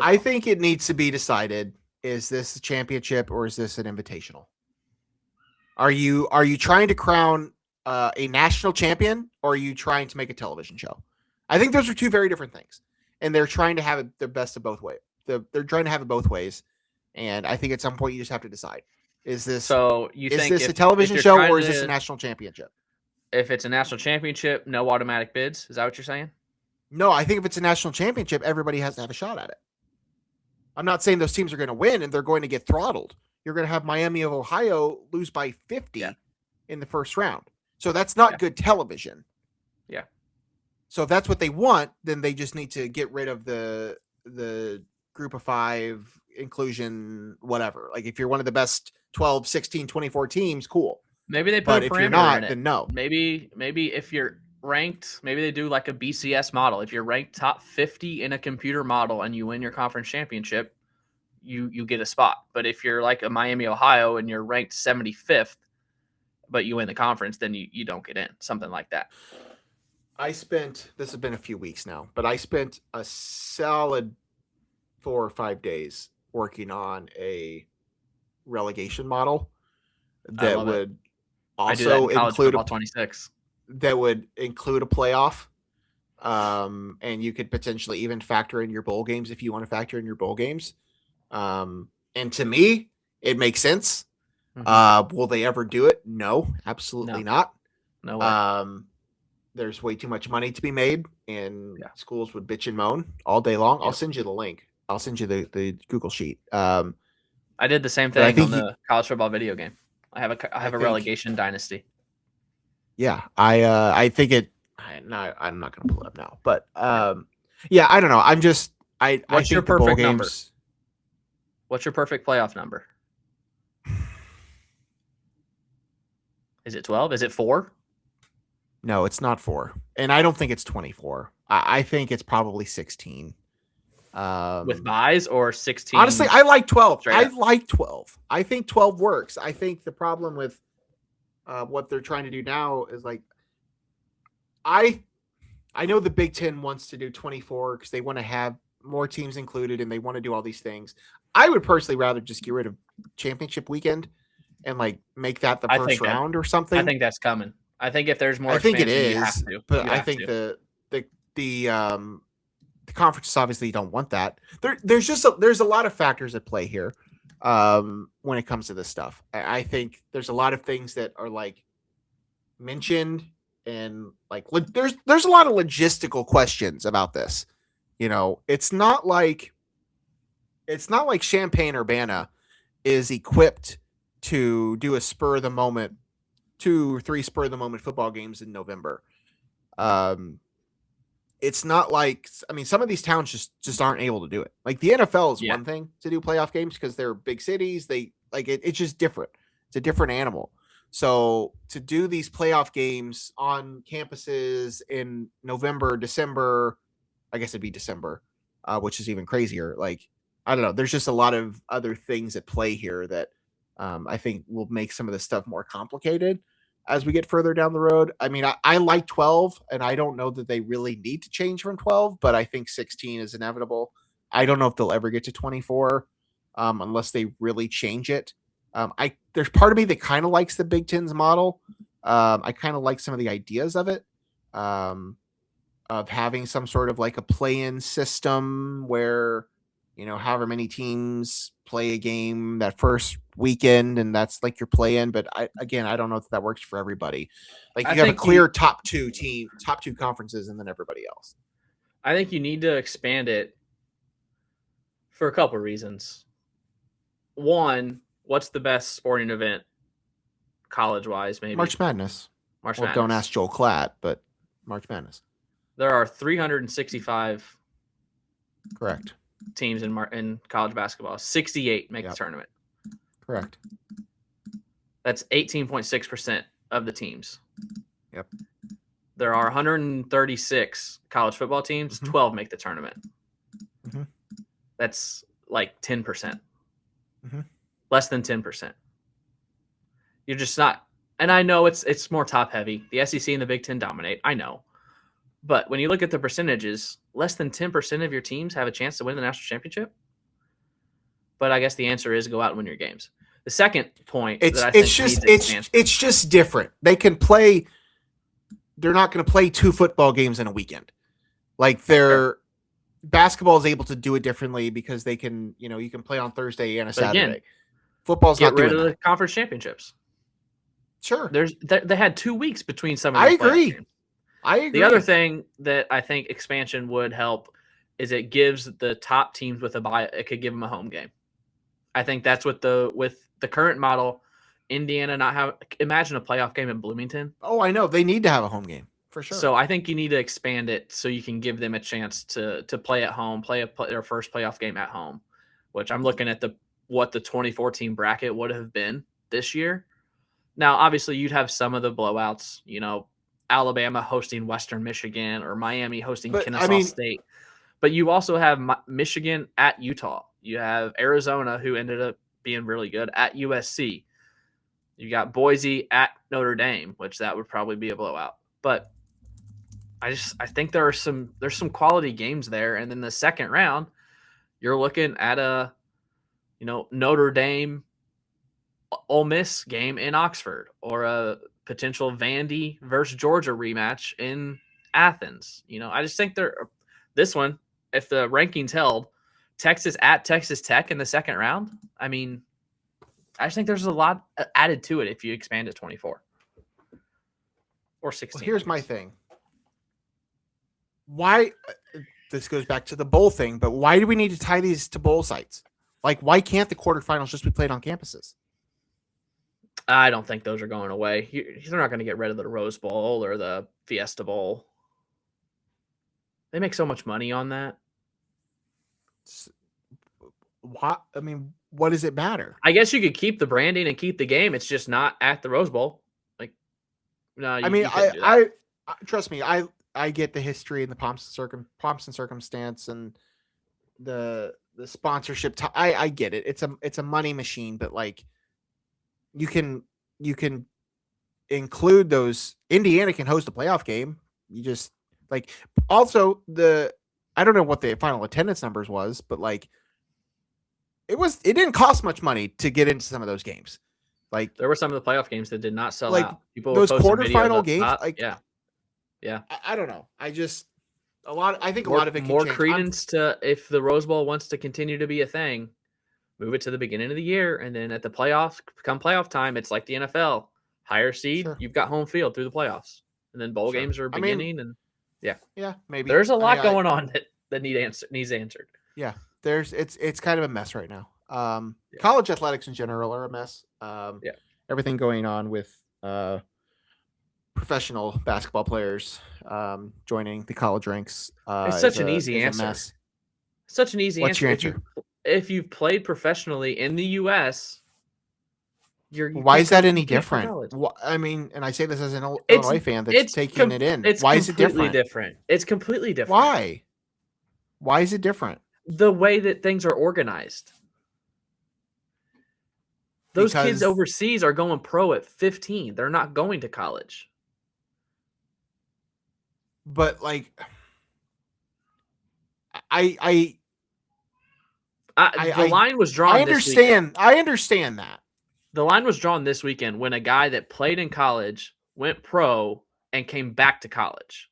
I think it needs to be decided: is this a championship or is this an invitational? Are you trying to crown a national champion, or are you trying to make a television show? I think those are two very different things, and they're trying to have it the best of both ways. They're trying to have it both ways, and I think at some point you just have to decide: is this a television show or is this a national championship? If it's a national championship, no automatic bids. Is that what you're saying? No, I think if it's a national championship, everybody has to have a shot at it. I'm not saying those teams are going to win and they're going to get throttled. You're going to have Miami of Ohio lose by 50 in the first round. So that's not good television. Yeah. So if that's what they want, then they just need to get rid of the group of 5 inclusion, whatever. Like if you're one of the best 12, 16, 24 teams, cool. Maybe they put a parameter if you're not, in it. Then no. Maybe if you're ranked, maybe they do like a BCS model. If you're ranked top 50 in a computer model and you win your conference championship, you get a spot. But if you're like a Miami, Ohio, and you're ranked 75th, but you win the conference, then you don't get in. Something like that. This has been a few weeks now, but I spent a solid 4 or 5 days working on a relegation model that would also include 26. That would include a playoff. And you could potentially even factor in your bowl games if you want to factor in your bowl games. And to me, it makes sense. Mm-hmm. Will they ever do it? No, absolutely not. No way. There's way too much money to be made, and schools would bitch and moan all day long. Yep. I'll send you the link. I'll send you the Google sheet. I did the same thing on the college football video game. I have a relegation dynasty. Yeah, I think it. I'm not going to pull it up now, but yeah, I don't know. I'm just What's your perfect number? What's your perfect playoff number? Is it 12? Is it 4? No, it's not 4, and I don't think it's 24. I think it's probably 16. With buys or 16? Honestly, I like 12. I like 12. I think 12 works. I think the problem with what they're trying to do now is like, I know the Big Ten wants to do 24 because they want to have more teams included and they want to do all these things. I would personally rather just get rid of championship weekend and like make that the first round or something. I think that's coming. I think if there's more, I think it is. You have to. But I think the conferences obviously don't want that. There's a lot of factors at play here when it comes to this stuff. I think there's a lot of things that are like mentioned, and like there's a lot of logistical questions about this. You know, it's not like Champaign-Urbana is equipped to do a spur of the moment, 2 or 3 spur of the moment football games in November. It's not like, I mean, some of these towns just aren't able to do it. Like the NFL is one thing to do playoff games because they're big cities. They like it's just different. It's a different animal. So to do these playoff games on campuses in November, December, I guess it'd be December, which is even crazier. Like, I don't know. There's just a lot of other things at play here that I think will make some of this stuff more complicated as we get further down the road. I mean, I like 12, and I don't know that they really need to change from 12, but I think 16 is inevitable. I don't know if they'll ever get to 24 unless they really change it. There's part of me that kind of likes the Big Ten's model. I kind of like some of the ideas of it, of having some sort of like a play-in system where, you know, however many teams play a game that first weekend, and that's like your play-in. But I don't know if that works for everybody. Like you have a clear top two conferences, and then everybody else. I think you need to expand it for a couple of reasons. One, what's the best sporting event college-wise? Maybe March Madness. Madness. Don't ask Joel Klatt, but March Madness. There are 365 correct teams in college basketball. 68 make the tournament. Correct. That's 18.6% of the teams. Yep. there are 136 college football teams. 12 make the tournament. That's like 10%. Less than 10%. You're just not. And I know it's more top heavy. The SEC and the Big Ten dominate. I know. But when you look at the percentages, less than 10% of your teams have a chance to win the national championship. But I guess the answer is go out and win your games. The second point it's just different. They can play. They're not going to play 2 football games in a weekend. Like basketball is able to do it differently because they can, you can play on Thursday and a Saturday. Again, football's not doing that. Get rid of the conference championships. Sure. They had 2 weeks between some of these. I agree. The other thing that I think expansion would help is it gives the top teams with a bye. It could give them a home game. I think that's with the current model. Indiana not have. Imagine a playoff game in Bloomington. Oh, I know they need to have a home game for sure. So I think you need to expand it so you can give them a chance to play at home, their first playoff game at home. Which I'm looking at what the 2014 bracket would have been this year. Now, obviously, you'd have some of the blowouts. Alabama hosting Western Michigan or Miami hosting Kennesaw State. But you also have Michigan at Utah. You have Arizona, who ended up being really good, at USC. You got Boise at Notre Dame, which that would probably be a blowout. But I think there's some quality games there. And then the second round, you're looking at a Notre Dame Ole Miss game in Oxford or a potential Vandy versus Georgia rematch in Athens. I just think this one, if the rankings held, Texas at Texas Tech in the second round. I mean, I just think there's a lot added to it if you expand to 24 or 16. Well, here's my thing. Why this goes back to the bowl thing, but why do we need to tie these to bowl sites? Like, why can't the quarterfinals just be played on campuses? I don't think those are going away. They're not going to get rid of the Rose Bowl or the Fiesta Bowl. They make so much money on that. What? I mean, what does it matter? I guess you could keep the branding and keep the game. It's just not at the Rose Bowl. Like, no. I trust me. I get the history and the pomps and circumstance and the sponsorship. I get it. It's a money machine, but like, you can include those. Indiana can host a playoff game. You just also I don't know what the final attendance numbers was, but like it didn't cost much money to get into some of those games. Like there were some of the playoff games that did not sell out. People those quarterfinal games. Yeah. I don't know. I think a lot of it can more change. Credence to if the Rose Bowl wants to continue to be a thing. Move it to the beginning of the year, and then at the playoffs, come playoff time, it's like the NFL. Higher seed, You've got home field through the playoffs, and then bowl games are beginning, and maybe there's a lot going on that needs answered. Yeah, it's kind of a mess right now. College athletics in general are a mess. Everything going on with professional basketball players joining the college ranks. It's such an easy answer. Such an easy answer. What's your answer? If you've played professionally in the U.S., why is that any different? I mean, and I say this as an Illinois fan that's taking it in. Why is it different? It's completely different. Why? Why is it different? The way that things are organized. Those kids overseas are going pro at 15. They're not going to college. But like, the line was drawn. I understand that. The line was drawn this weekend when a guy that played in college went pro and came back to college.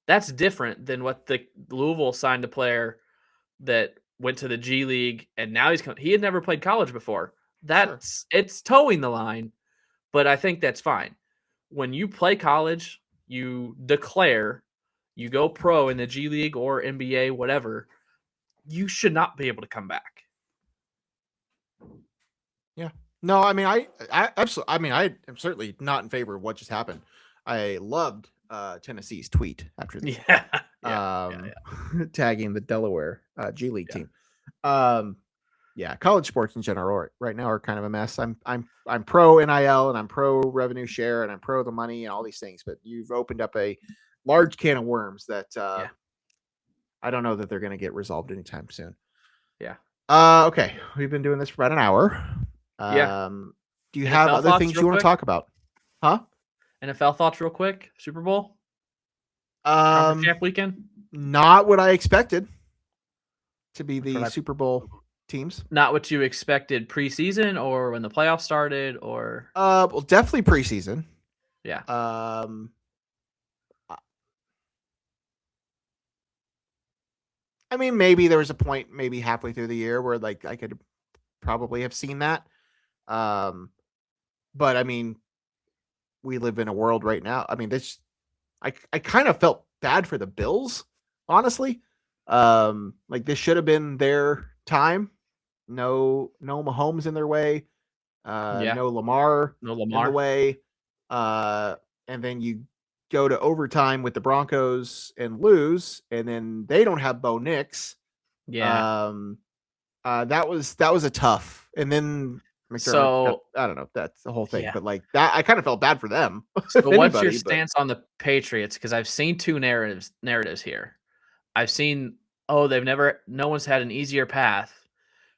That's different than what the Louisville signed a player that went to the G League and now he had never played college before. It's towing the line, but I think that's fine. When you play college, you declare, you go pro in the G League or NBA, whatever. You should not be able to come back. Yeah. No, I mean, I absolutely. I mean, I am certainly not in favor of what just happened. I loved Tennessee's tweet after this. Tagging the Delaware G League team. Yeah, college sports in general right now are kind of a mess. I'm pro NIL and I'm pro revenue share and I'm pro the money and all these things, but you've opened up a large can of worms that I don't know that they're going to get resolved anytime soon. Yeah. Okay, we've been doing this for about an hour. Do you have other things you want to talk about? Huh? NFL thoughts real quick. Super Bowl? Conference champ weekend? Not what I expected to be the Super Bowl teams. Not what you expected preseason or when the playoffs started or? Well, definitely preseason. Yeah. I mean, maybe there was a point maybe halfway through the year where like I could probably have seen that. But I mean, we live in a world right now. I mean, I kind of felt bad for the Bills, honestly. Like this should have been their time. No Mahomes in their way. No Lamar in the way. And then you go to overtime with the Broncos and lose, and then they don't have Bo Nix. Yeah. That was a tough. And then McDermott, I don't know. That's the whole thing. Yeah. But like that, I kind of felt bad for them. So what's your stance on the Patriots? Because I've seen two narratives here. I've seen, no one's had an easier path.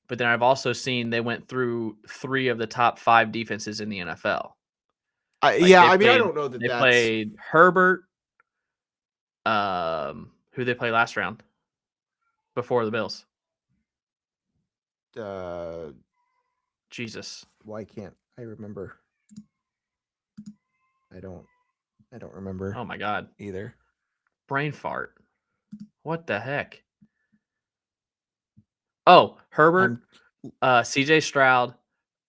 But then I've also seen they went through 3 of the top 5 defenses in the NFL. I don't know that they played Herbert. Who they play last round before the Bills? Jesus. Why can't I remember? I don't remember. Oh my God. Either. Brain fart. What the heck? Oh, Herbert, CJ Stroud,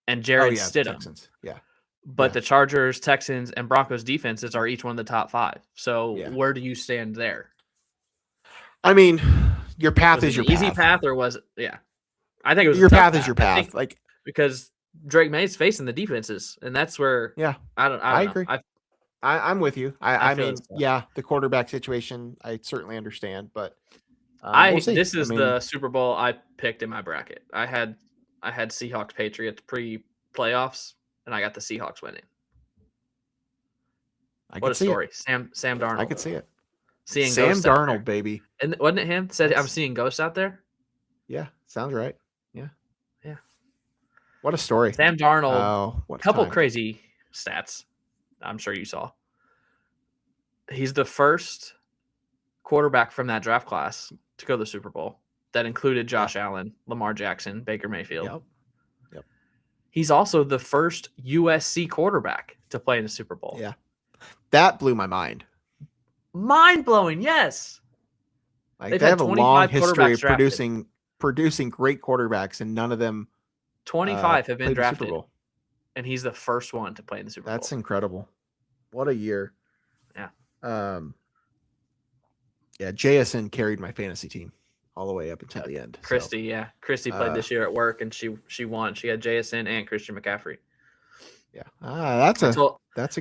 and Jared Stidham. Texans. Yeah. But the Chargers, Texans, and Broncos defenses are each one of the top 5. So where do you stand there? I mean, your path is your path. Easy path, or was it? Yeah. I think it was your path is your path. Like, because Drake May's facing the defenses, and that's where I agree. I'm with you. I mean, the quarterback situation I certainly understand, but we'll see. This is the Super Bowl I picked in my bracket. I had Seahawks Patriots pre-playoffs, and I got the Seahawks winning. What a story. Sam Darnold. I could see it. Seeing Sam Darnold, baby. And wasn't it him said I'm seeing ghosts out there? Yeah, sounds right. Yeah. What a story. Sam Darnold. Couple crazy stats. I'm sure you saw. He's the first quarterback from that draft class to go to the Super Bowl. That included Josh Allen, Lamar Jackson, Baker Mayfield. Yep. He's also the first USC quarterback to play in the Super Bowl. Yeah. That blew my mind. Mind-blowing, yes. Like, they have a long history of producing great quarterbacks, and none of them 25 have been drafted. And he's the first one to play in the Super Bowl. That's incredible. What a year. Yeah. JSN carried my fantasy team all the way up until the end. Christy played this year at work, and she won. She had JSN and Christian McCaffrey. Yeah, that's a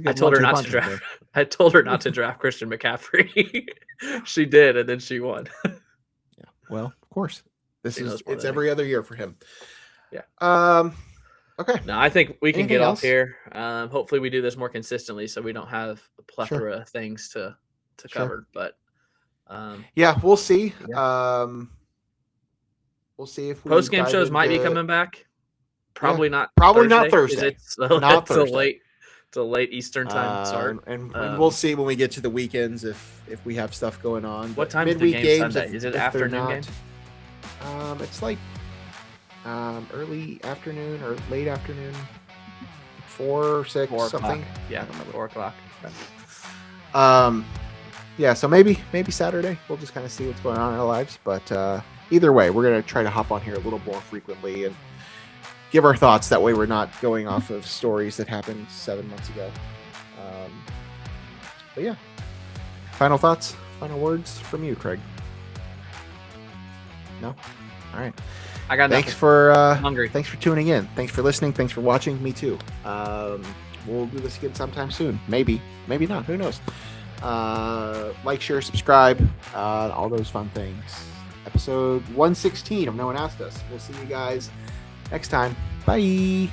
good. I told her not to draft. I told her not to draft Christian McCaffrey. She did, and then she won. Yeah, well, of course, it's every other year for him. Yeah. Okay. No, I think we can get off here. Hopefully, we do this more consistently, so we don't have a plethora of things to cover. But we'll see. We'll see if post game shows might be coming back. Probably not. Probably not Thursday. It's not Thursday. It's a late Eastern time start. And we'll see when we get to the weekends if we have stuff going on. What time is the game Sunday? Is it afternoon game? It's like early afternoon or late afternoon, 4 or 6, 4 something. Yeah, 4 o'clock. So maybe Saturday. We'll just kind of see what's going on in our lives. But either way, we're gonna try to hop on here a little more frequently and give our thoughts. That way, we're not going off of stories that happened 7 months ago. But yeah, final thoughts, final words from you, Craig. No, all right. I got nothing. Thanks for tuning in. Thanks for listening. Thanks for watching. Me too. We'll do this again sometime soon. Maybe not. Who knows? Like, share, subscribe, all those fun things. Episode 116 of No One Asked Us. We'll see you guys next time. Bye.